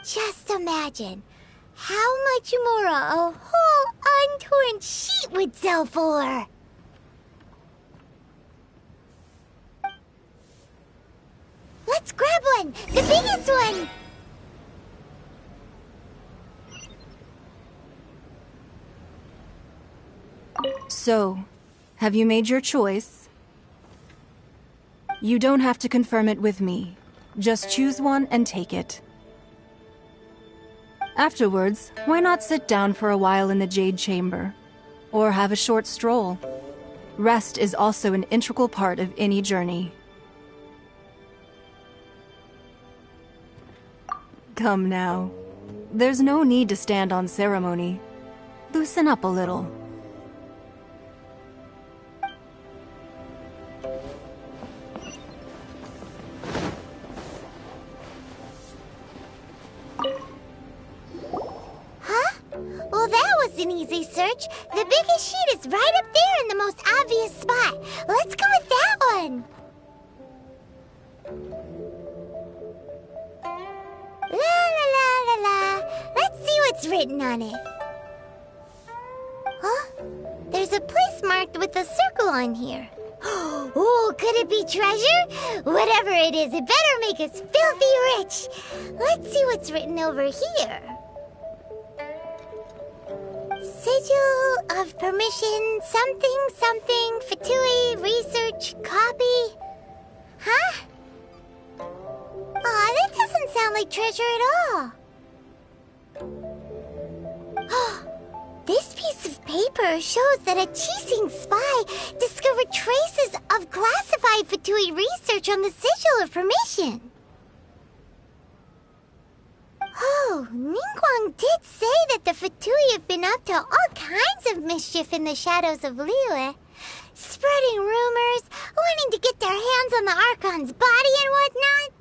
Just imagine how much more a whole untorn sheet would sell for. Let's grab one! The biggest one! So, have you made your choice? You don't have to confirm it with me. Just choose one and take it. Afterwards, why not sit down for a while in the Jade Chamber? Or have a short stroll? Rest is also an integral part of any journey. Come now. There's no need to stand on ceremony. Loosen up a little. Huh? Well, that was an easy search. The biggest sheet is right up there in the most obvious spot. Let's go with that one. La la la la la. Let's see what's written on it. Huh? There's a place marked with a circle on here. Oh, could it be treasure? Whatever it is, it better make us filthy rich. Let's see what's written over here. Sigil of permission, something, something, Fatui, research, copy. Huh? Aw, that doesn't sound like treasure at all. This piece of paper shows that a Chising spy discovered traces of classified Fatui research on the Sigil of Permission. Oh, Ningguang did say that the Fatui have been up to all kinds of mischief in the shadows of Liyue, spreading rumors, wanting to get their hands on the Archon's body and whatnot.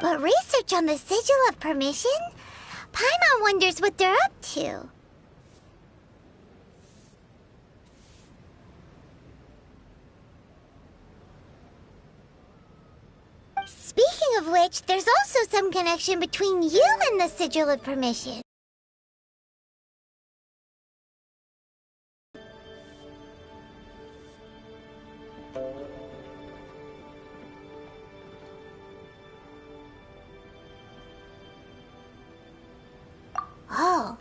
But research on the Sigil of Permission? Paimon wonders what they're up to. Speaking of which, there's also some connection between you and the Sigil of Permission. Oh,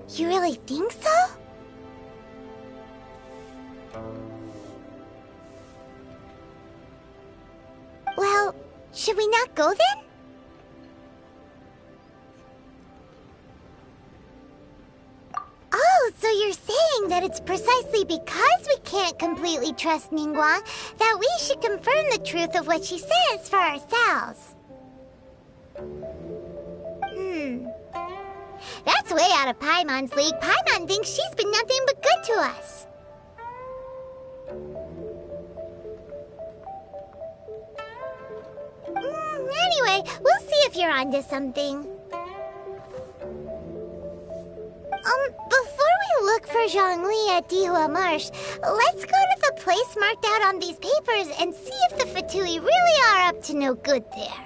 you really think so? Well, should we not go then? Oh, so you're saying that it's precisely because we can't completely trust Ningguang that we should confirm the truth of what she says for ourselves. That's way out of Paimon's league. Paimon thinks she's been nothing but good to us. Anyway, we'll see if you're onto something. Before we look for Zhongli at Dihua Marsh, let's go to the place marked out on these papers and see if the Fatui really are up to no good there.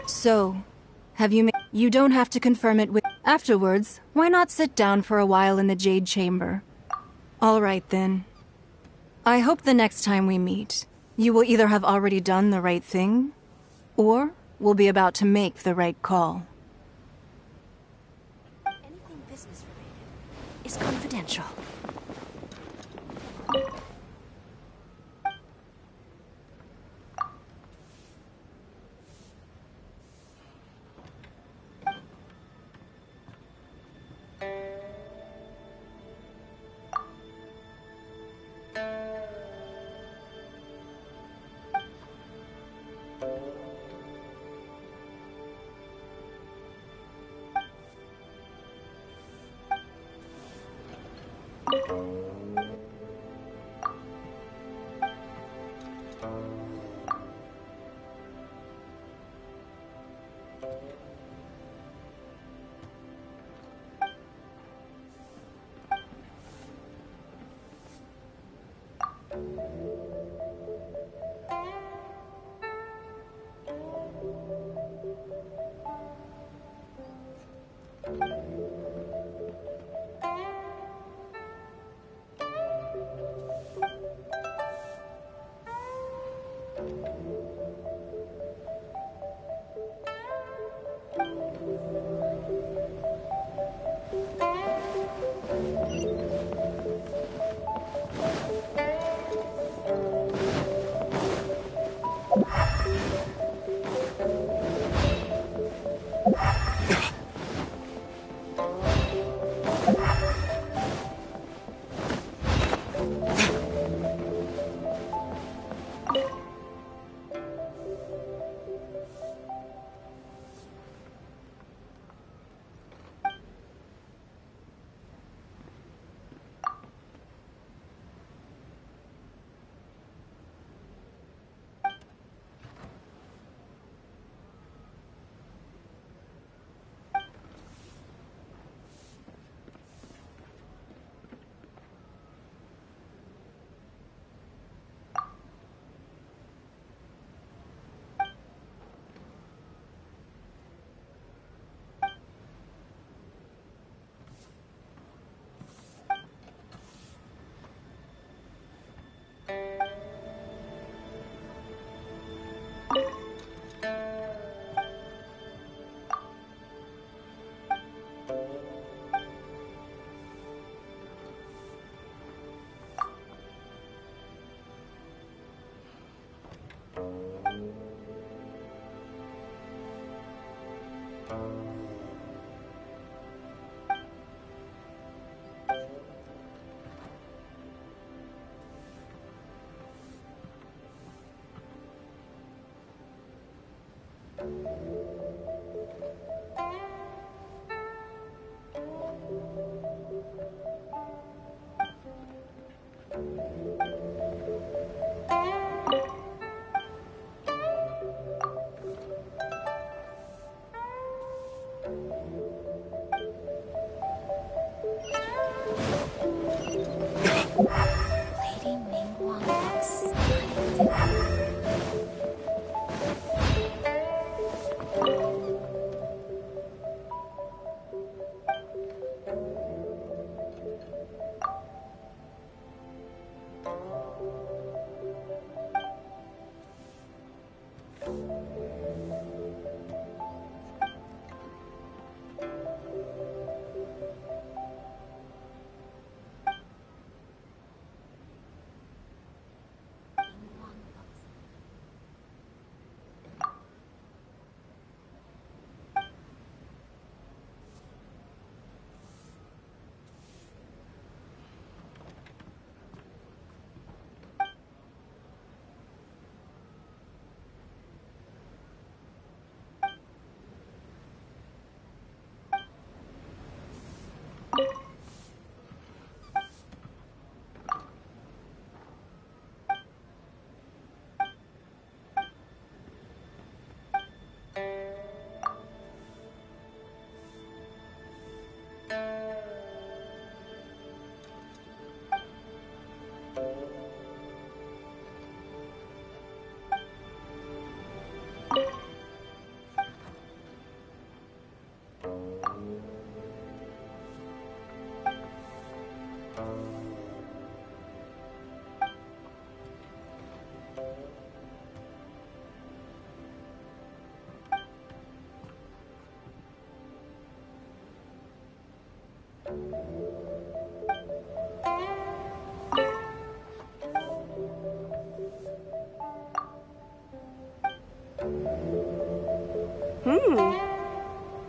So, have you You don't have to confirm it with... Afterwards, why not sit down for a while in the Jade Chamber? All right, then. I hope the next time we meet, you will either have already done the right thing, or will be about to make the right call. Anything business-related is confidential.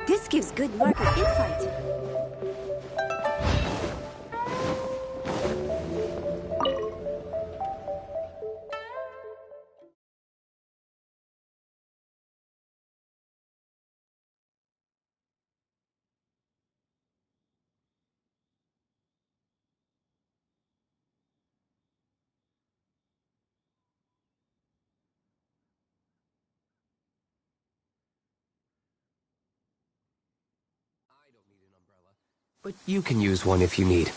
This gives good market insight. But you can use one if you need.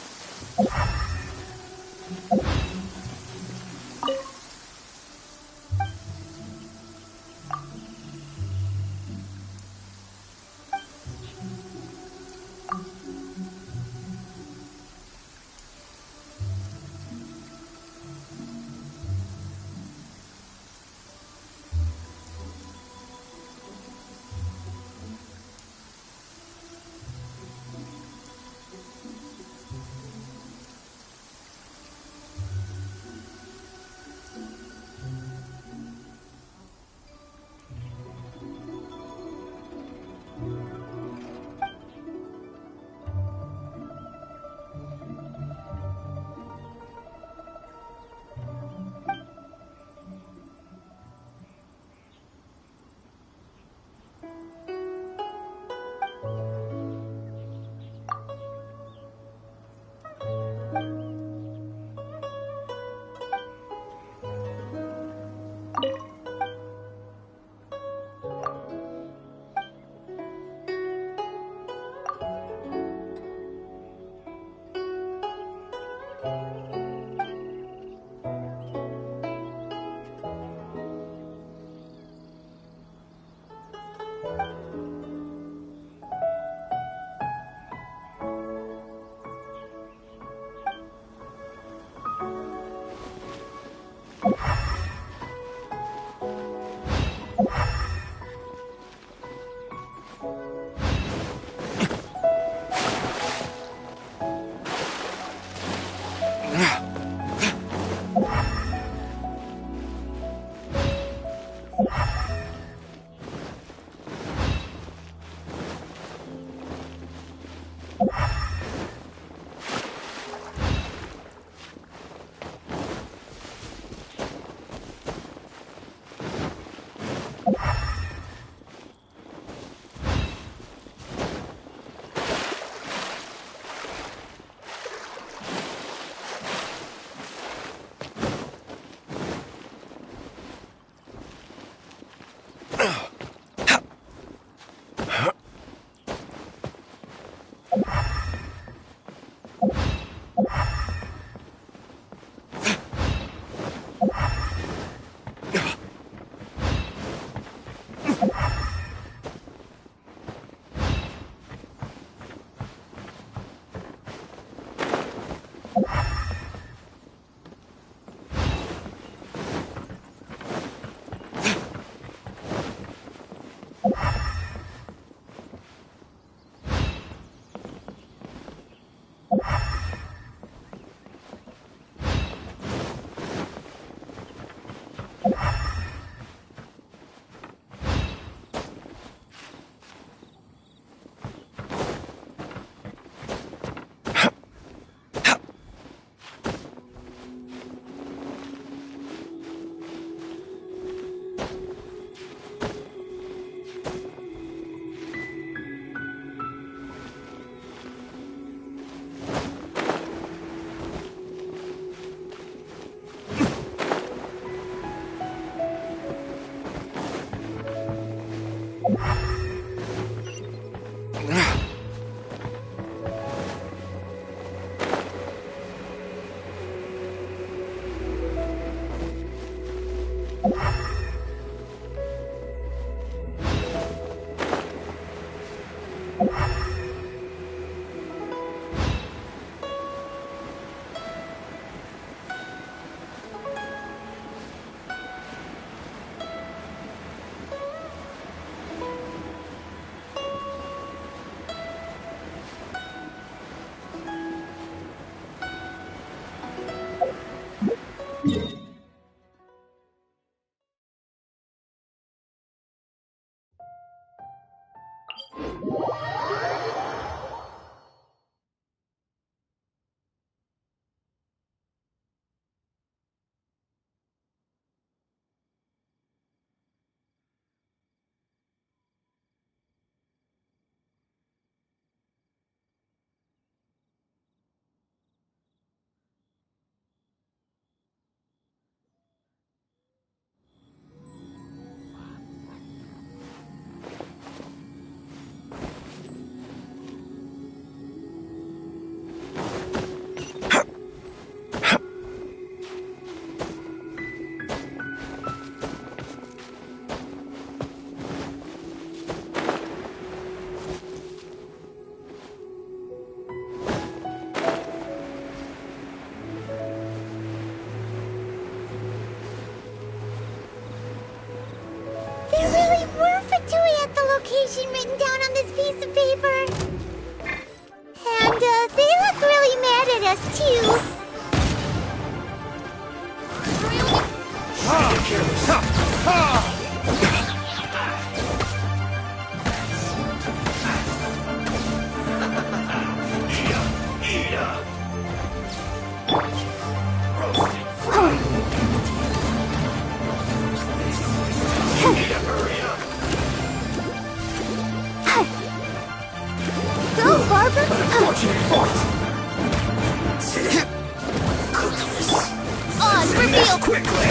Oz, reveal! Quickly!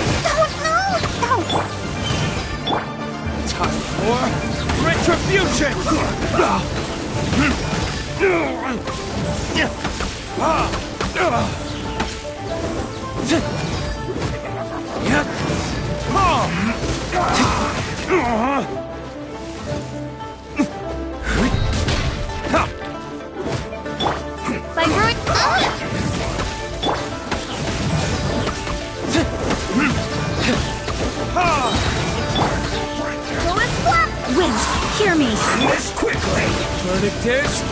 No! Time for retribution! By ruin... Wind, hear me. This quickly! Verdict is...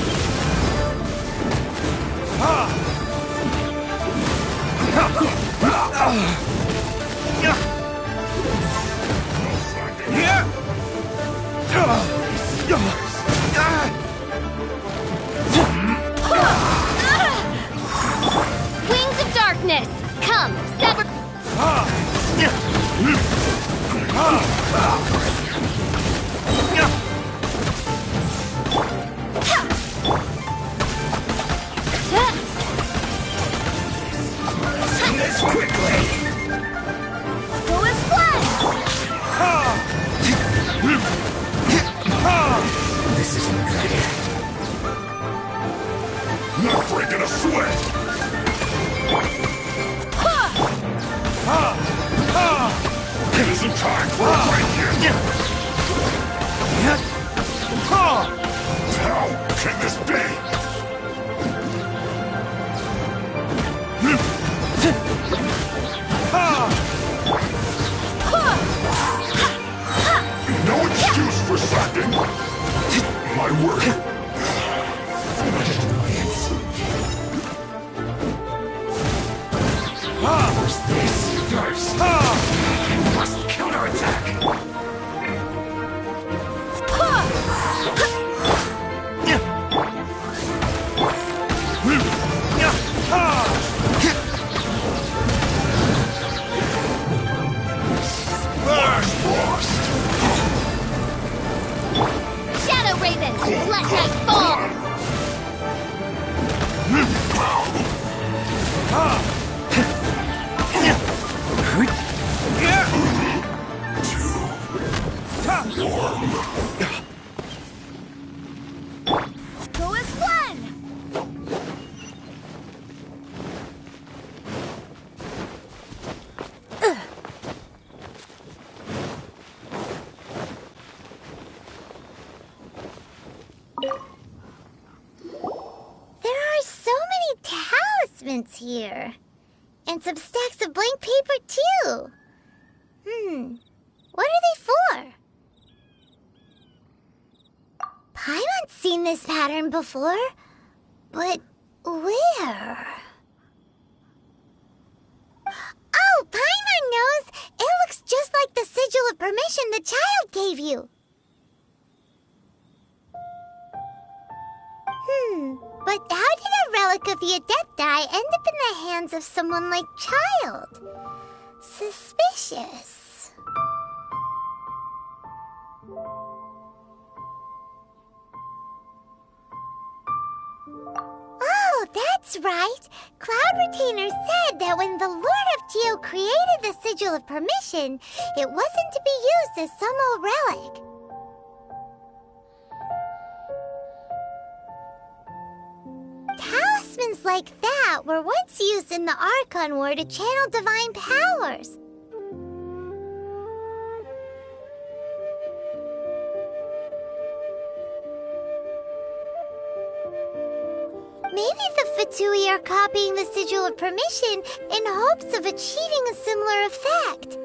Wings of darkness! Come, sever... This quickly! Go as planned! This isn't good. Not breaking a sweat! It isn't time for a break yet! How can this be? No excuse for slacking! My work! What's this? First, I must counterattack! Splash Frost! Shadow Raven! Let night fall! Go as planned! There are so many talismans here. And some stacks of blank paper, too. What are they for? Paimon's seen this pattern before. But where? Oh, Paimon knows! It looks just like the sigil of permission the child gave you. But how did a relic of the Adepti end up in the hands of someone like Child? Suspicious. Oh, that's right. Cloud Retainer said that when the Lord of Geo created the Sigil of Permission, it wasn't to be used as some old relic. Talismans like that were once used in the Archon War to channel divine powers. Maybe the Fatui are copying the Sigil of Permission in hopes of achieving a similar effect.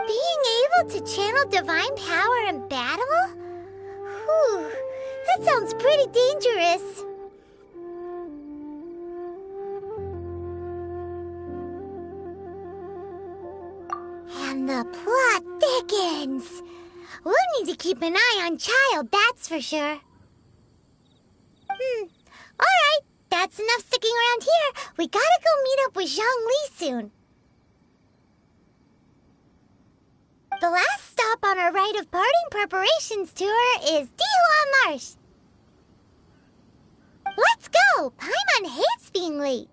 Being able to channel divine power in battle? Whew, that sounds pretty dangerous. And the plot thickens. We'll need to keep an eye on Child, that's for sure. Alright, that's enough sticking around here. We gotta go meet up with Zhongli soon. The last stop on our ride rite of parting preparations tour is Dihua Marsh. Let's go! Paimon hates being late.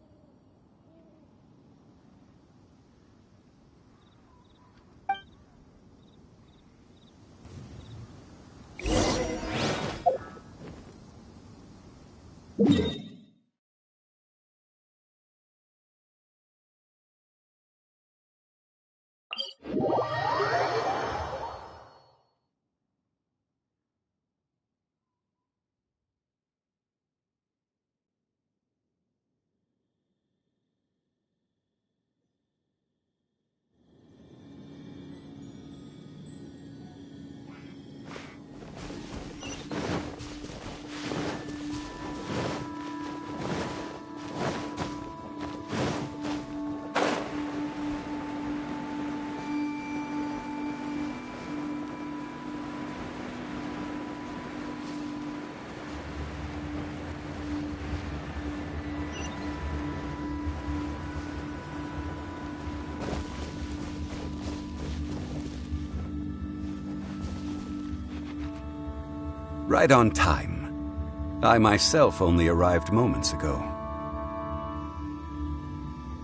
Right on time. I myself only arrived moments ago.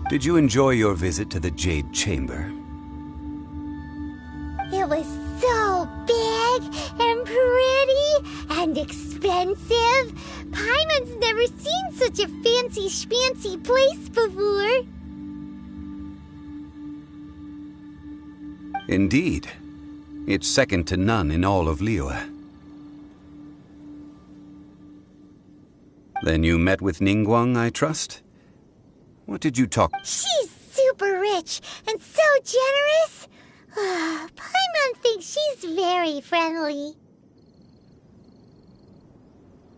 Did you enjoy your visit to the Jade Chamber? It was so big and pretty and expensive. Paimon's never seen such a fancy schmancy place before. Indeed. It's second to none in all of Liyue. Then you met with Ningguang, I trust? What did you talk? She's super rich and so generous. Paimon thinks she's very friendly.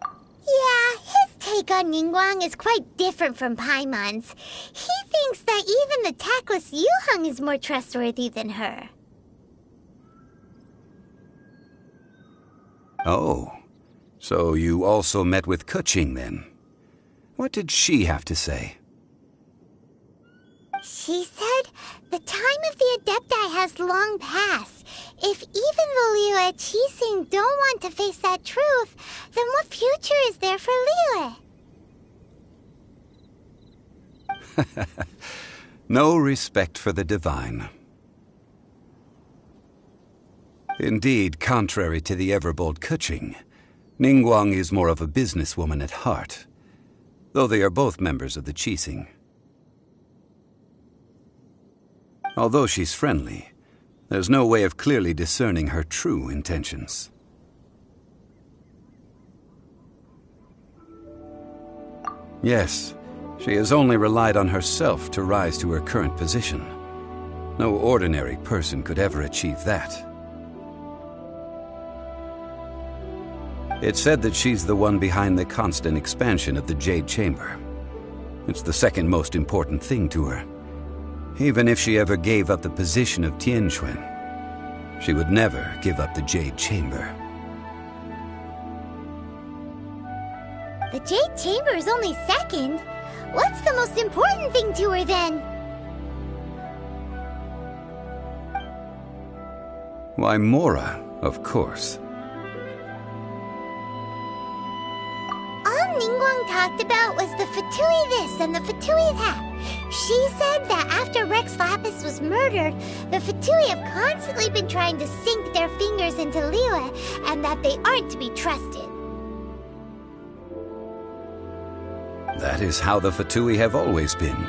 Yeah, his take on Ningguang is quite different from Paimon's. He thinks that even the tactless Yuheng is more trustworthy than her. Oh. So you also met with Keqing, then? What did she have to say? She said the time of the Adepti has long passed. If even the Liyue Qixing don't want to face that truth, then what future is there for Liyue? No respect for the divine. Indeed, contrary to the ever-bold Keqing, Ningguang is more of a businesswoman at heart, though they are both members of the Qixing. Although she's friendly, there's no way of clearly discerning her true intentions. Yes, she has only relied on herself to rise to her current position. No ordinary person could ever achieve that. It's said that she's the one behind the constant expansion of the Jade Chamber. It's the second most important thing to her. Even if she ever gave up the position of Tianquan, she would never give up the Jade Chamber. The Jade Chamber is only second. What's the most important thing to her, then? Why, Mora, of course. All Ningguang talked about was the Fatui this and the Fatui that. She said that after Rex Lapis was murdered, the Fatui have constantly been trying to sink their fingers into Liyue, and that they aren't to be trusted. That is how the Fatui have always been.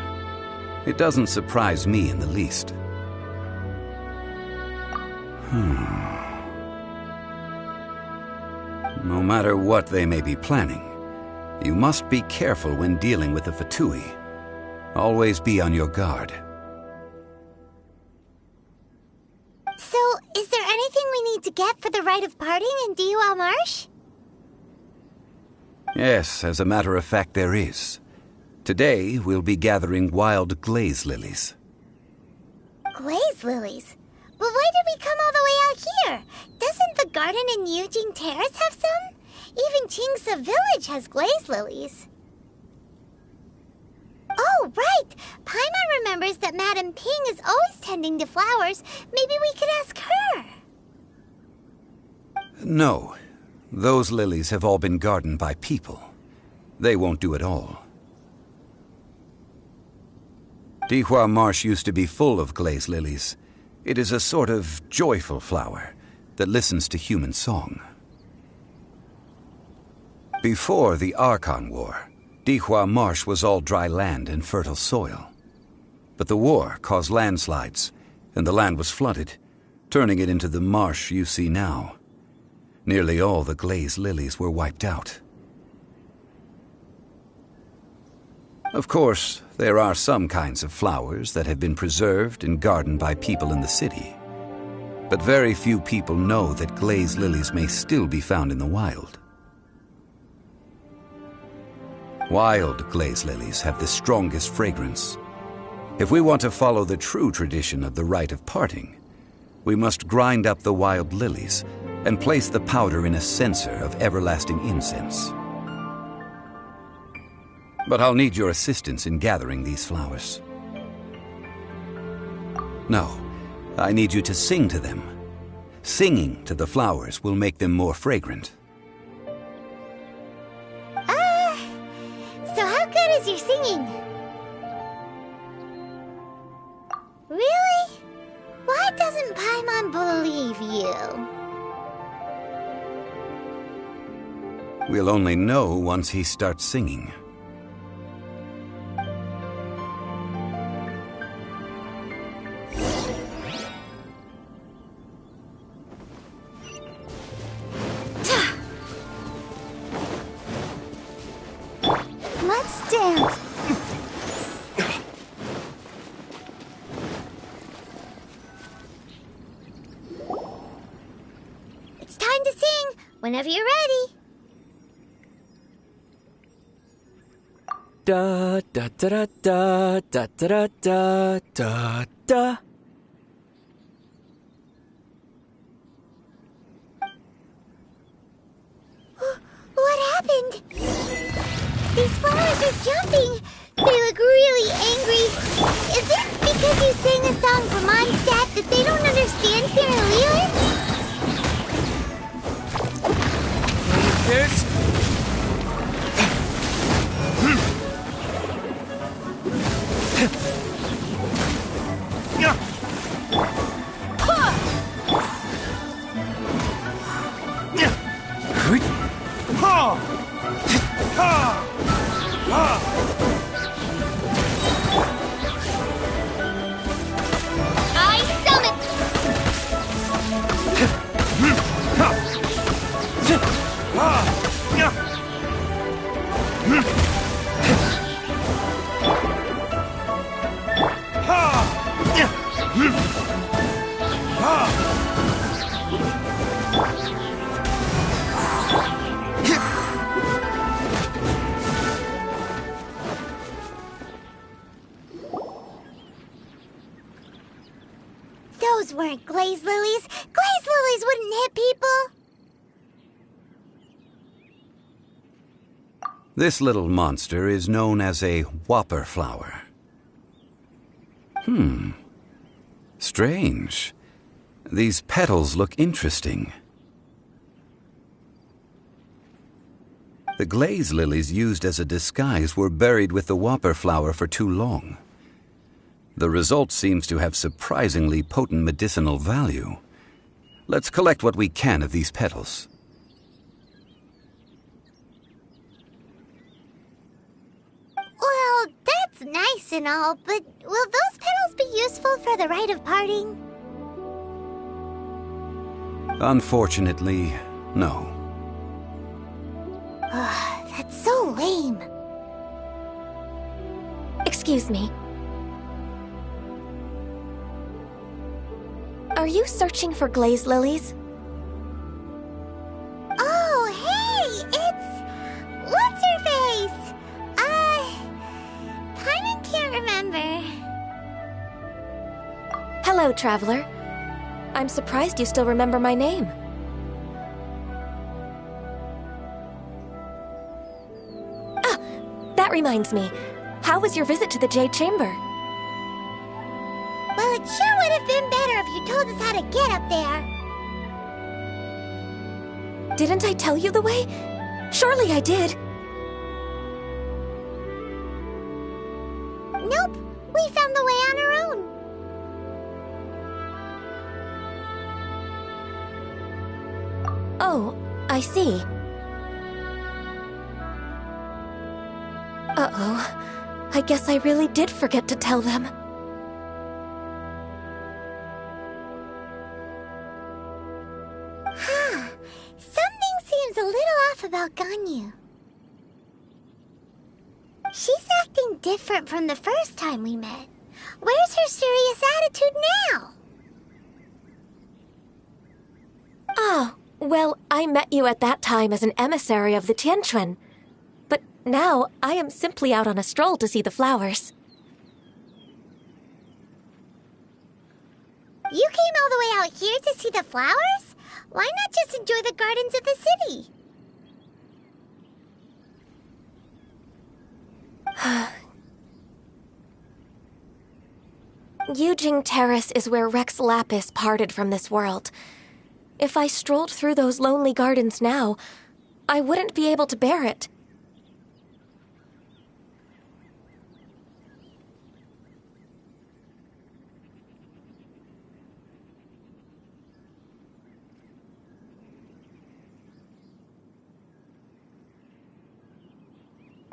It doesn't surprise me in the least. No matter what they may be planning, you must be careful when dealing with the Fatui. Always be on your guard. So, is there anything we need to get for the rite of parting in Dihua Marsh? Yes, as a matter of fact, there is. Today, we'll be gathering wild glaze lilies. Glaze lilies? But why did we come all the way out here? Doesn't the garden in Yujing Terrace have some? Even Qingse Village has glaze lilies. Oh, right! Paimon remembers that Madame Ping is always tending to flowers. Maybe we could ask her. No. Those lilies have all been gardened by people. They won't do it all. Dihua Marsh used to be full of glaze lilies. It is a sort of joyful flower that listens to human song. Before the Archon War, Dihua Marsh was all dry land and fertile soil. But the war caused landslides, and the land was flooded, turning it into the marsh you see now. Nearly all the glaze lilies were wiped out. Of course, there are some kinds of flowers that have been preserved and gardened by people in the city. But very few people know that glaze lilies may still be found in the wild. Wild glaze lilies have the strongest fragrance. If we want to follow the true tradition of the rite of parting, we must grind up the wild lilies and place the powder in a censer of everlasting incense. But I'll need your assistance in gathering these flowers. No, I need you to sing to them. Singing to the flowers will make them more fragrant. So how good is your singing? Really? Why doesn't Paimon believe you? We'll only know once he starts singing. Let's dance. It's time to sing whenever you're ready. Da da da da da da da da da. What happened? These flowers are jumping. They look really angry. Is it because you sang a song for Mondstadt that they don't understand Fairly? There's... Those weren't glaze lilies. Glaze lilies wouldn't hit people. This little monster is known as a whopper flower. Strange. These petals look interesting. The glaze lilies used as a disguise were buried with the whopper flower for too long. The result seems to have surprisingly potent medicinal value. Let's collect what we can of these petals. Well, that's nice and all, but will those petals be useful for the rite of parting? Unfortunately, no. That's so lame. Excuse me. Are you searching for glaze lilies? Oh, hey! It's... What's-her-face? Paimon can't remember. Hello, traveler. I'm surprised you still remember my name. Ah, that reminds me. How was your visit to the Jade Chamber? Well, it sure would have been better if you told us how to get up there. Didn't I tell you the way? Surely I did. Nope, we found the way on our own. Oh, I see. Uh-oh. I guess I really did forget to tell them. Something seems a little off about Ganyu. She's acting different from the first time we met. Where's her serious attitude now? Ah, well, I met you at that time as an emissary of the Tianquan. But now, I am simply out on a stroll to see the flowers. You came all the way out here to see the flowers? Why not just enjoy the gardens of the city? Yujing Terrace is where Rex Lapis parted from this world. If I strolled through those lonely gardens now, I wouldn't be able to bear it.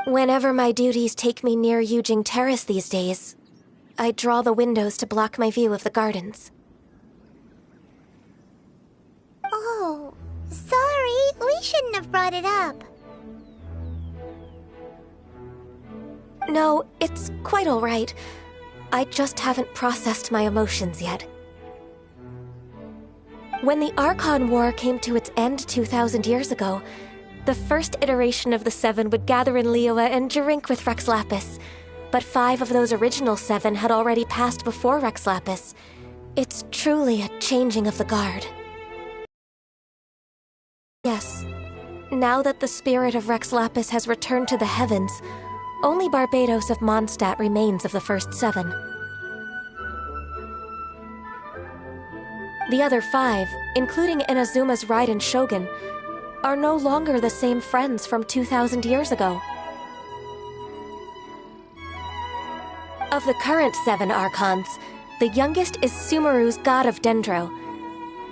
Whenever my duties take me near Yujing Terrace these days, I draw the windows to block my view of the gardens. Oh, sorry, we shouldn't have brought it up. No, it's quite all right. I just haven't processed my emotions yet. When the Archon War came to its end 2,000 years ago, the first iteration of the Seven would gather in Liyue and drink with Rex Lapis. But 5 of those original 7 had already passed before Rex Lapis. It's truly a changing of the guard. Yes, now that the spirit of Rex Lapis has returned to the heavens, only Barbados of Mondstadt remains of the first 7. The other 5, including Inazuma's Raiden Shogun, are no longer the same friends from 2,000 years ago. Of the current 7 Archons, the youngest is Sumeru's God of Dendro.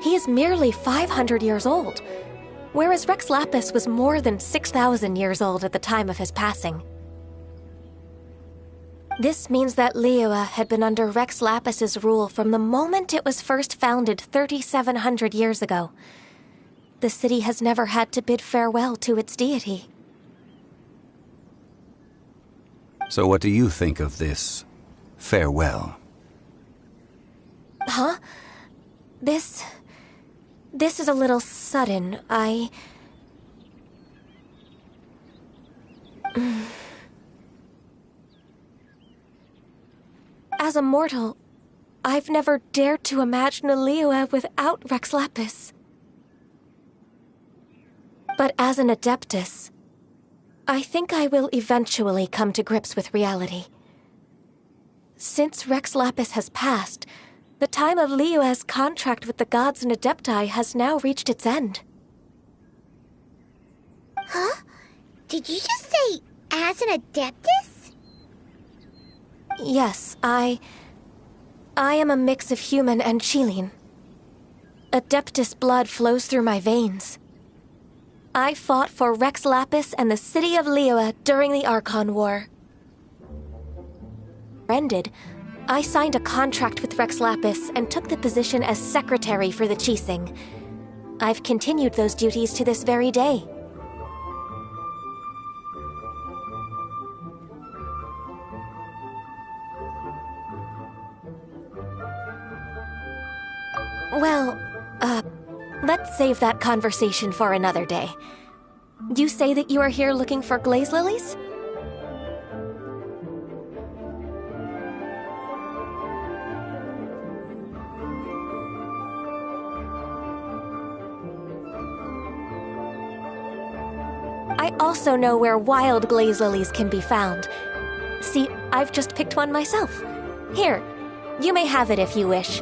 He is merely 500 years old, whereas Rex Lapis was more than 6,000 years old at the time of his passing. This means that Liyue had been under Rex Lapis's rule from the moment it was first founded 3,700 years ago. The city has never had to bid farewell to its deity. So what do you think of this farewell? Huh? This is a little sudden. As a mortal, I've never dared to imagine a Liyue without Rex Lapis. But as an Adeptus, I think I will eventually come to grips with reality. Since Rex Lapis has passed, the time of Liyue's contract with the gods and Adepti has now reached its end. Huh? Did you just say, as an Adeptus? Yes, I am a mix of human and Qilin. Adeptus blood flows through my veins. I fought for Rex Lapis and the city of Liyue during the Archon War. Ended, I signed a contract with Rex Lapis and took the position as secretary for the Qixing. I've continued those duties to this very day. Well, let's save that conversation for another day. You say that you are here looking for glaze lilies? I also know where wild glaze lilies can be found. See, I've just picked one myself. Here, you may have it if you wish.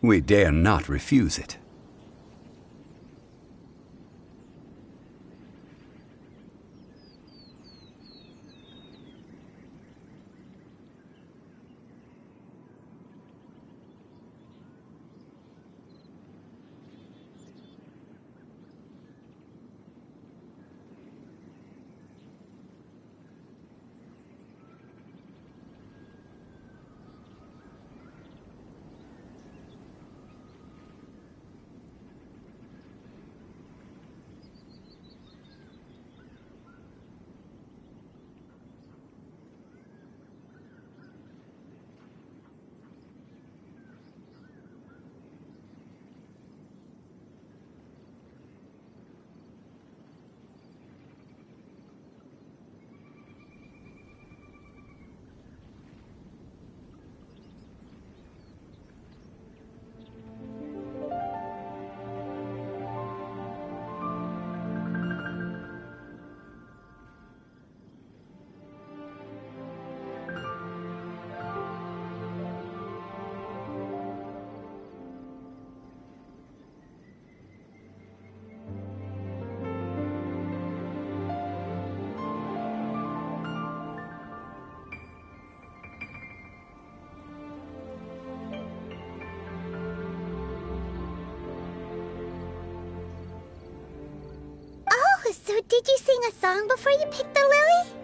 We dare not refuse it. So did you sing a song before you picked the lily?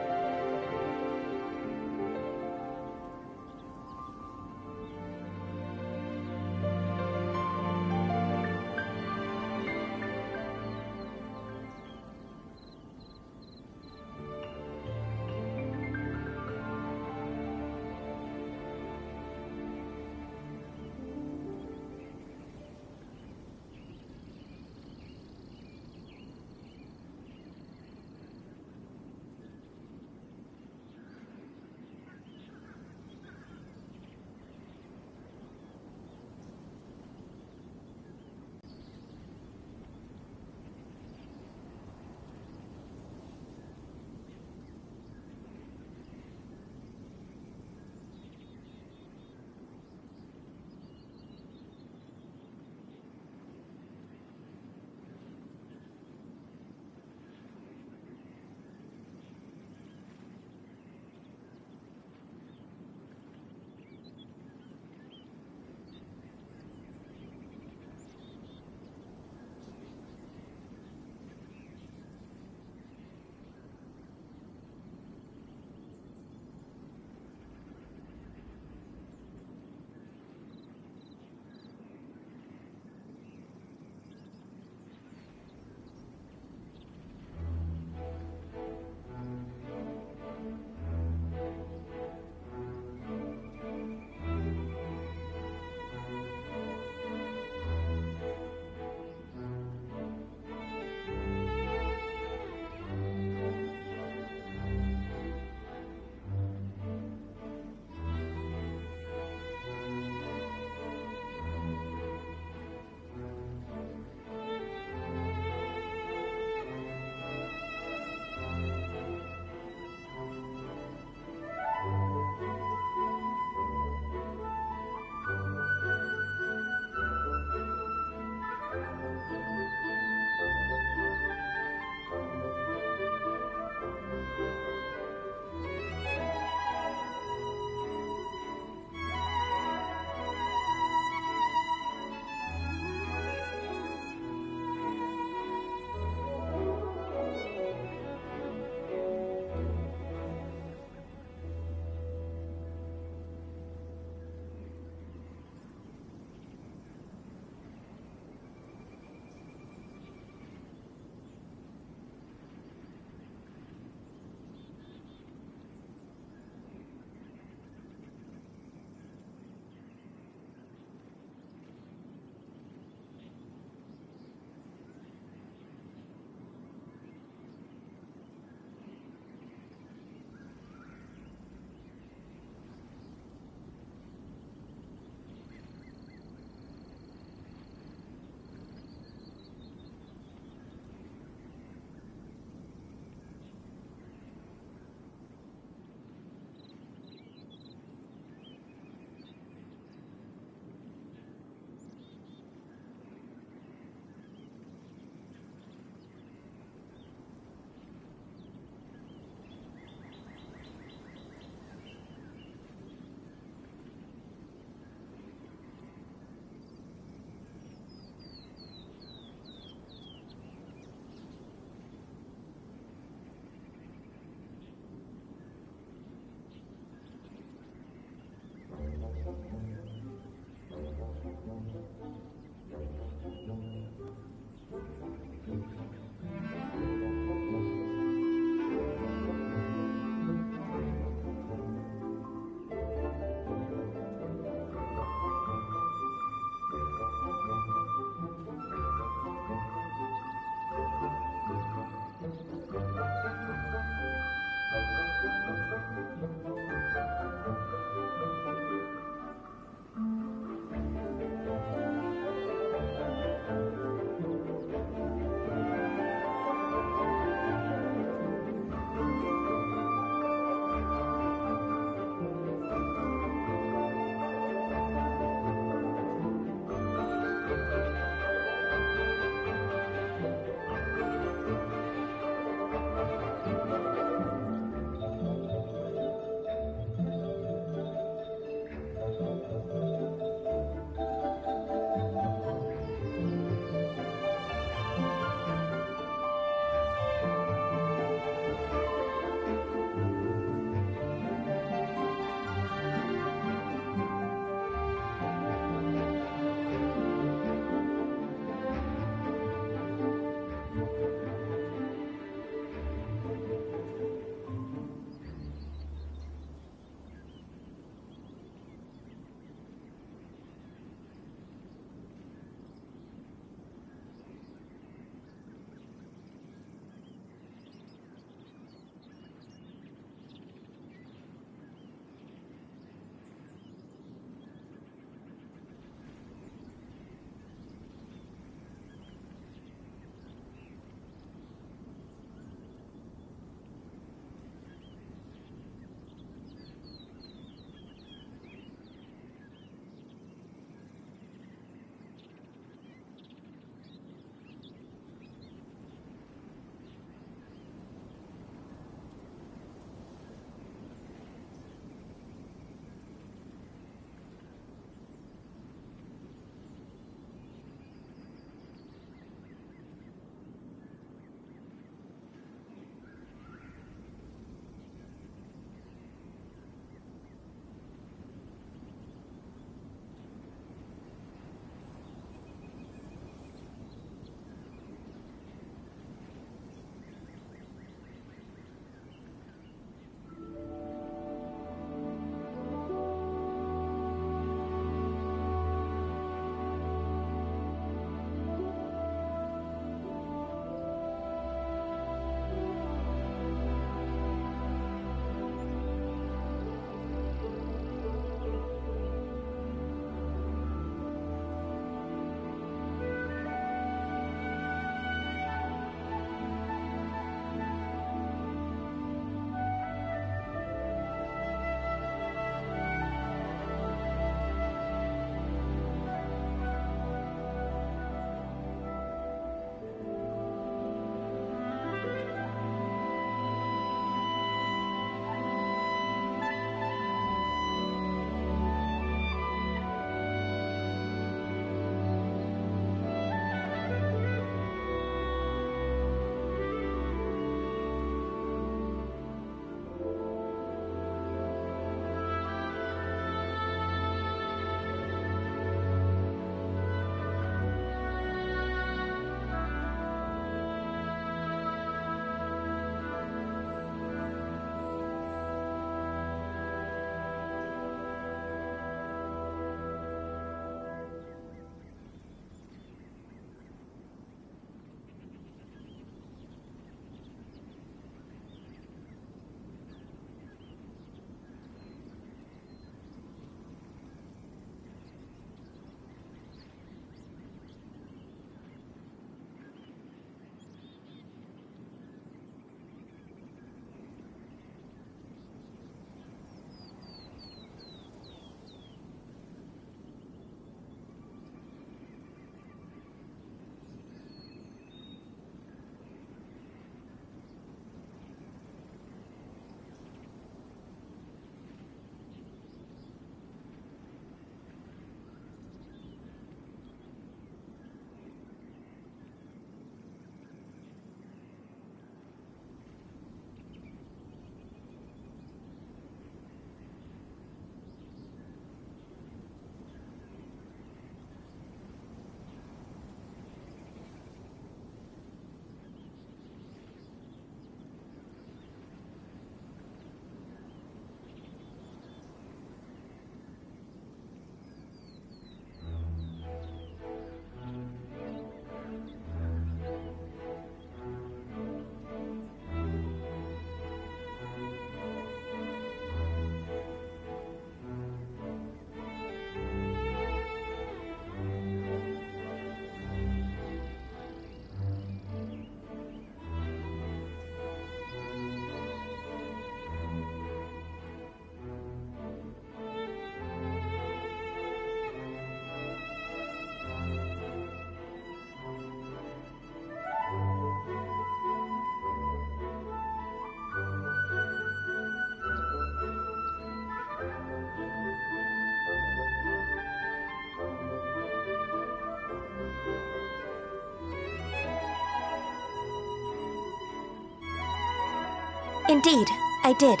Indeed, I did.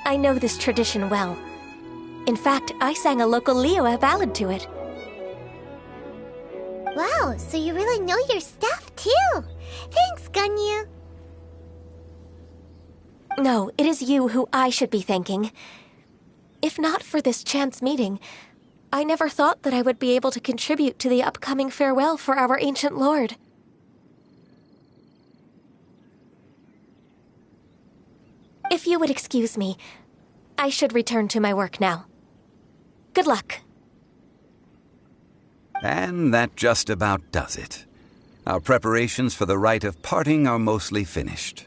I know this tradition well. In fact, I sang a local Liyue ballad to it. Wow, so you really know your stuff, too. Thanks, Ganyu. No, it is you who I should be thanking. If not for this chance meeting, I never thought that I would be able to contribute to the upcoming farewell for our ancient lord. If you would excuse me, I should return to my work now. Good luck. And that just about does it. Our preparations for the rite of parting are mostly finished.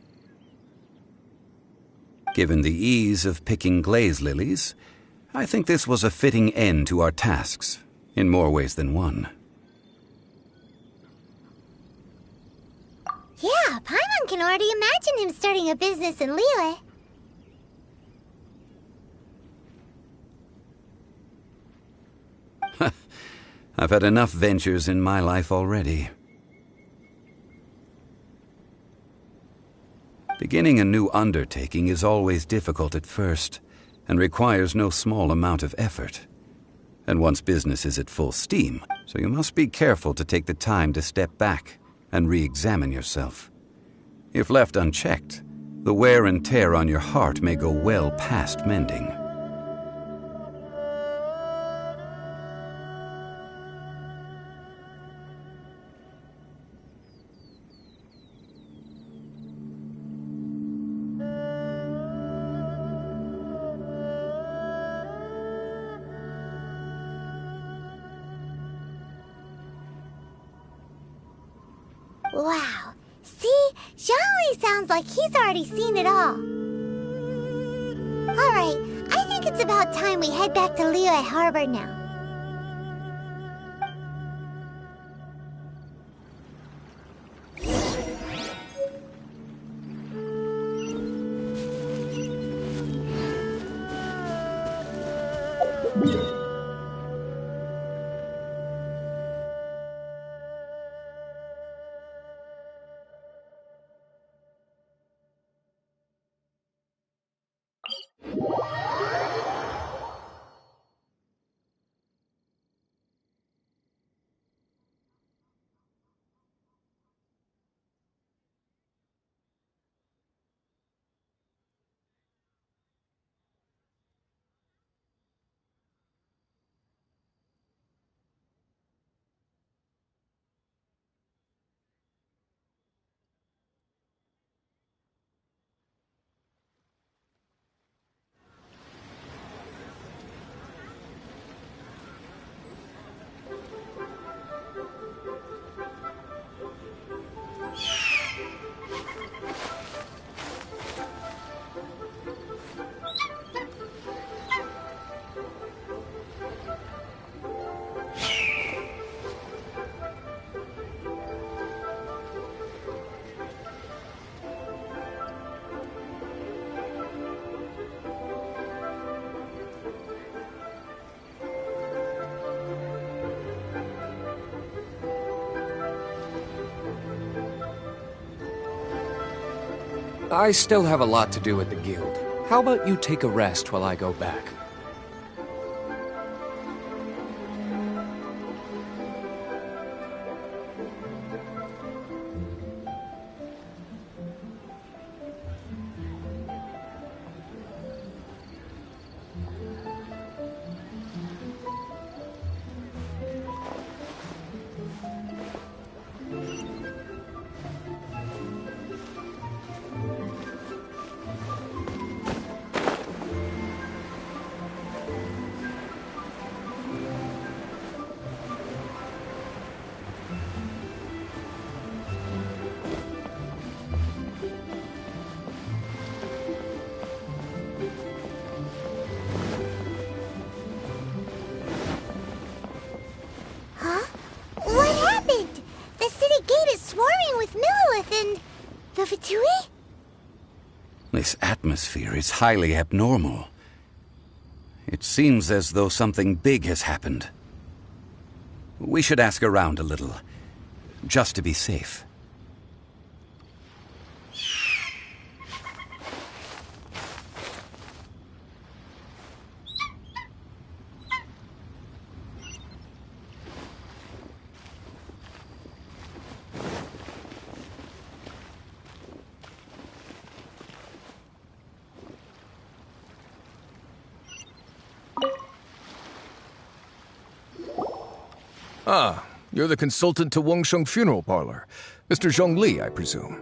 Given the ease of picking glaze lilies, I think this was a fitting end to our tasks, in more ways than one. Yeah, Paimon can already imagine him starting a business in Liyue. I've had enough ventures in my life already. Beginning a new undertaking is always difficult at first, and requires no small amount of effort. And once business is at full steam, so you must be careful to take the time to step back and re-examine yourself. If left unchecked, the wear and tear on your heart may go well past mending. Wow. See? Zhongli sounds like he's already seen it all. Alright, I think it's about time we head back to Liyue Harbor now. I still have a lot to do at the guild. How about you take a rest while I go back? This atmosphere is highly abnormal. It seems as though something big has happened. We should ask around a little, just to be safe. Ah, you're the consultant to Wengsheng Funeral Parlor. Mr. Zhongli, I presume.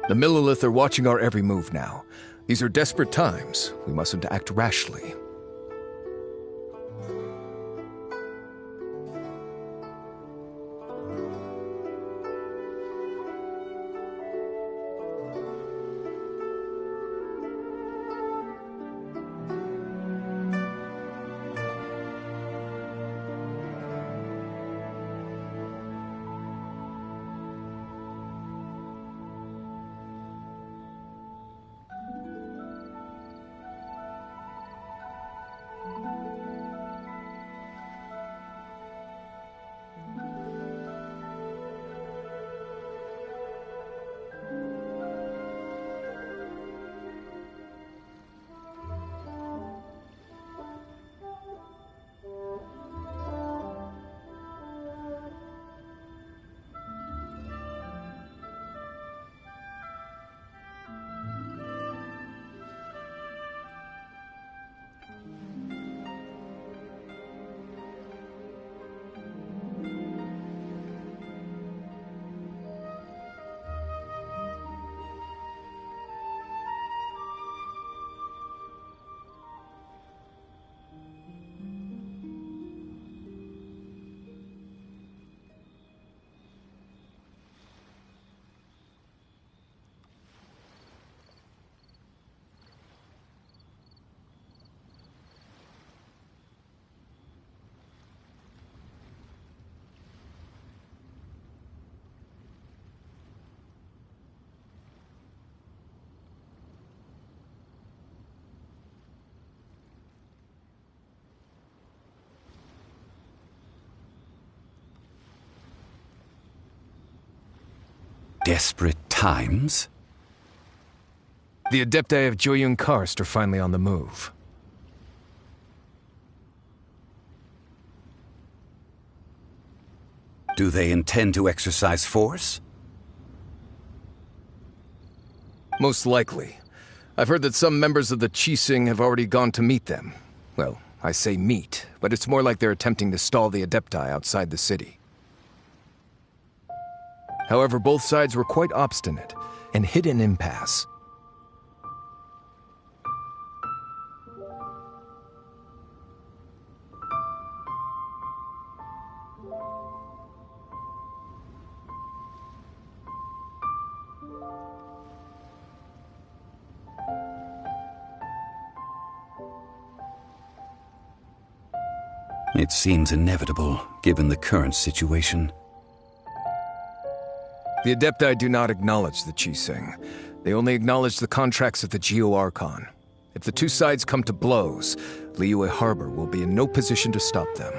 The Millilith are watching our every move now. These are desperate times. We mustn't act rashly. Desperate times? The Adepti of Joyun Karst are finally on the move. Do they intend to exercise force? Most likely. I've heard that some members of the Qixing have already gone to meet them. Well, I say meet, but it's more like they're attempting to stall the Adepti outside the city. However, both sides were quite obstinate and hit an impasse. It seems inevitable, given the current situation. The Adepti do not acknowledge the Qixing. They only acknowledge the contracts of the Geo-Archon. If the two sides come to blows, Liyue Harbor will be in no position to stop them.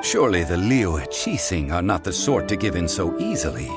Surely the Liyue Qixing are not the sort to give in so easily.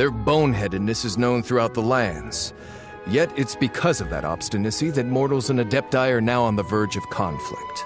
Their boneheadedness is known throughout the lands. Yet it's because of that obstinacy that mortals and Adepti are now on the verge of conflict.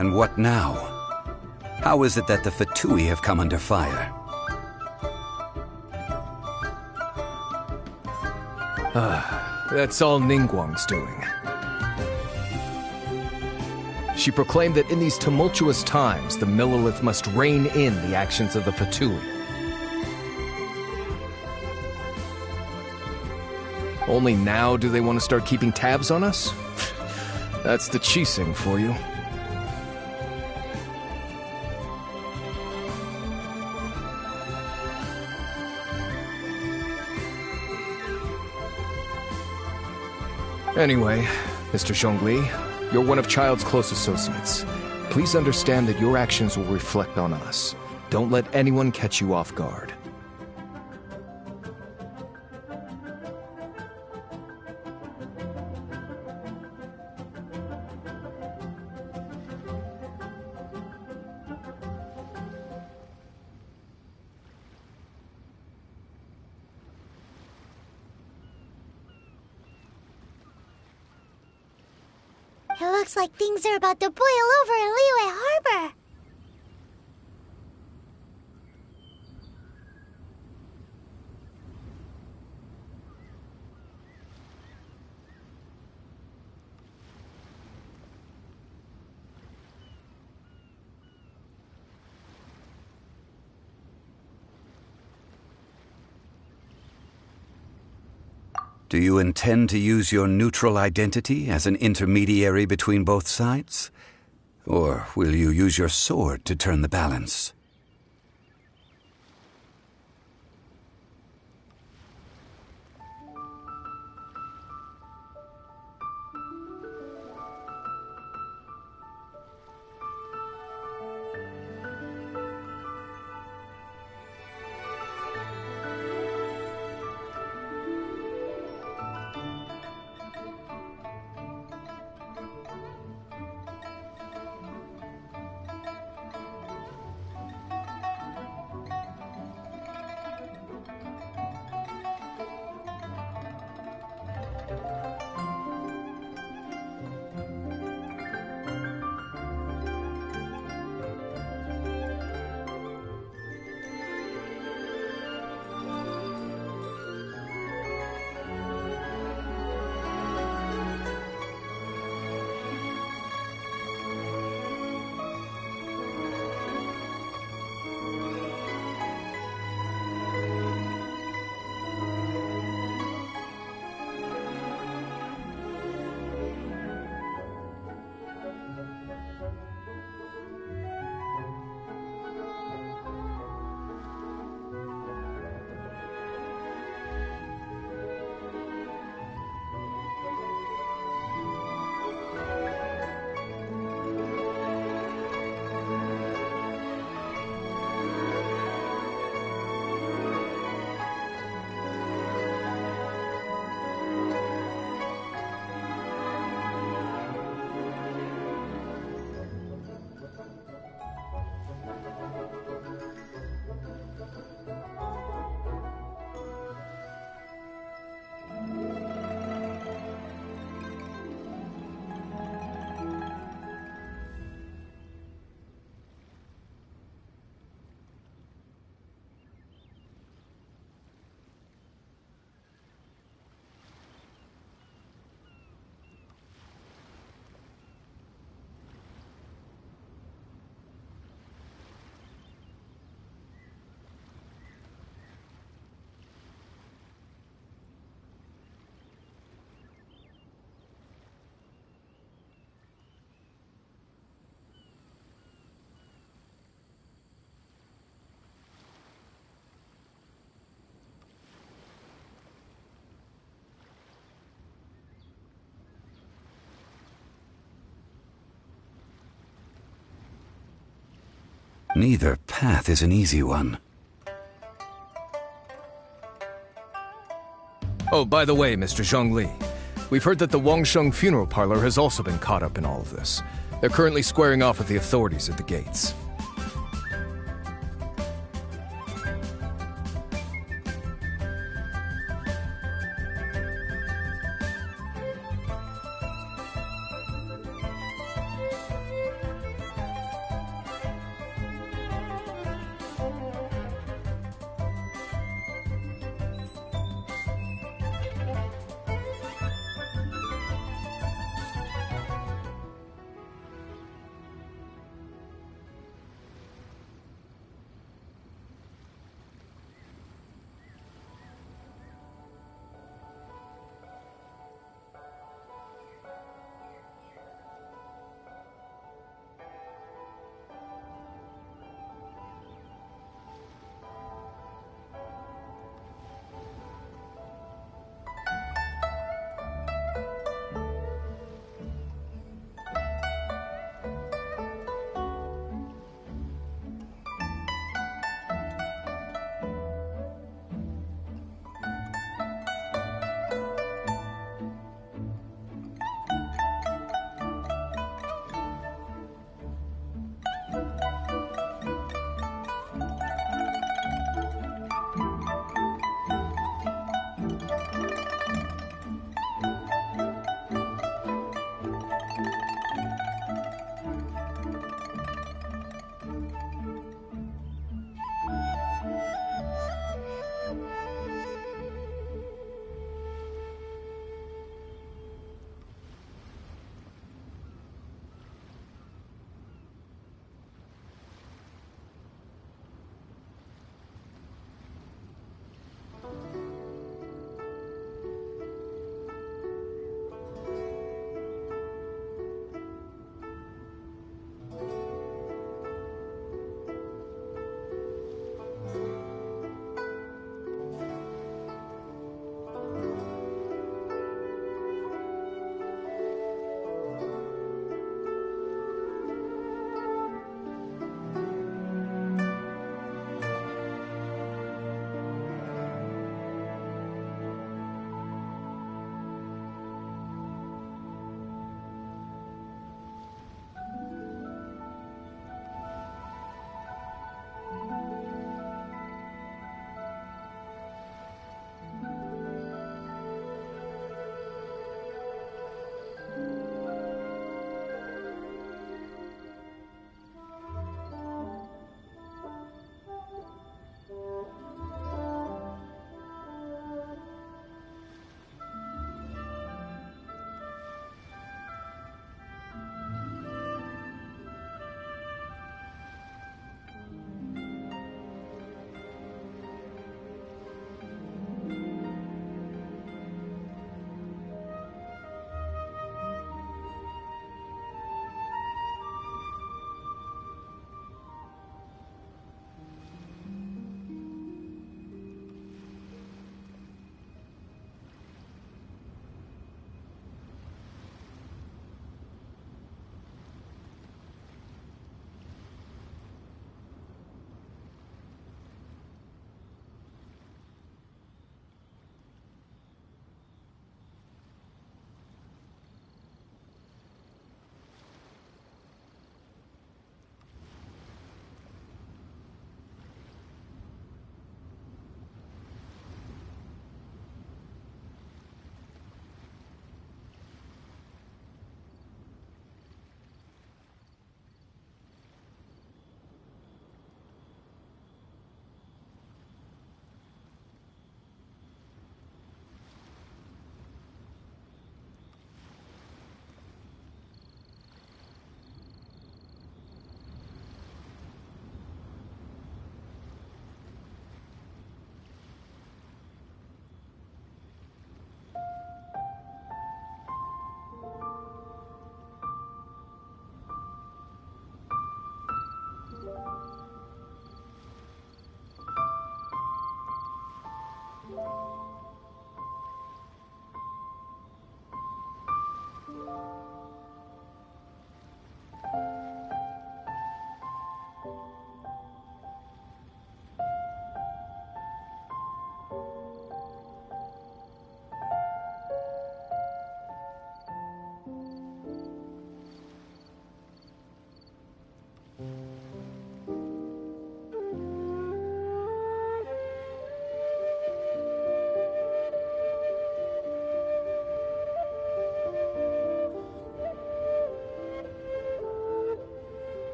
And what now? How is it that the Fatui have come under fire? That's all Ningguang's doing. She proclaimed that in these tumultuous times, the Millelith must rein in the actions of the Fatui. Only now do they want to start keeping tabs on us? That's the Qixing for you. Anyway, Mr. Zhongli, you're one of Child's close associates. Please understand that your actions will reflect on us. Don't let anyone catch you off guard. It looks like things are about to boil over in Liyue Harbor. Do you intend to use your neutral identity as an intermediary between both sides? Or will you use your sword to turn the balance? Neither path is an easy one. Oh, by the way, Mr. Zhongli, we've heard that the Wangsheng funeral parlor has also been caught up in all of this. They're currently squaring off with the authorities at the gates.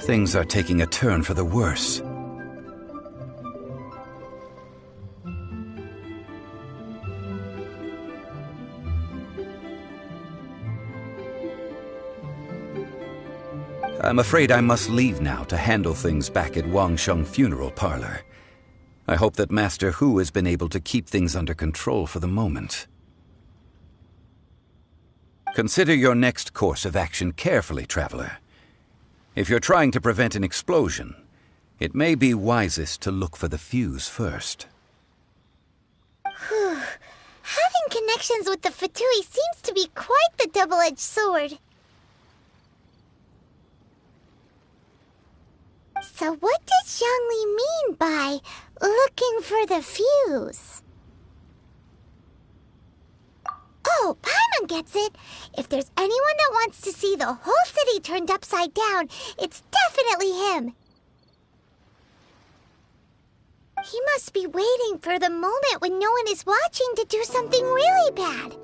Things are taking a turn for the worse. I'm afraid I must leave now to handle things back at Wangsheng Funeral Parlor. I hope that Master Hu has been able to keep things under control for the moment. Consider your next course of action carefully, Traveler. If you're trying to prevent an explosion, it may be wisest to look for the fuse first. Having connections with the Fatui seems to be quite the double-edged sword. So what does Zhongli mean by looking for the fuse? Oh, Paimon gets it. If there's anyone that wants to see the whole city turned upside down, it's definitely him. He must be waiting for the moment when no one is watching to do something really bad.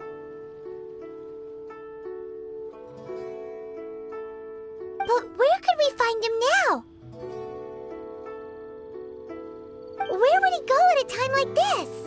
But where could we find him now? Where would he go at a time like this?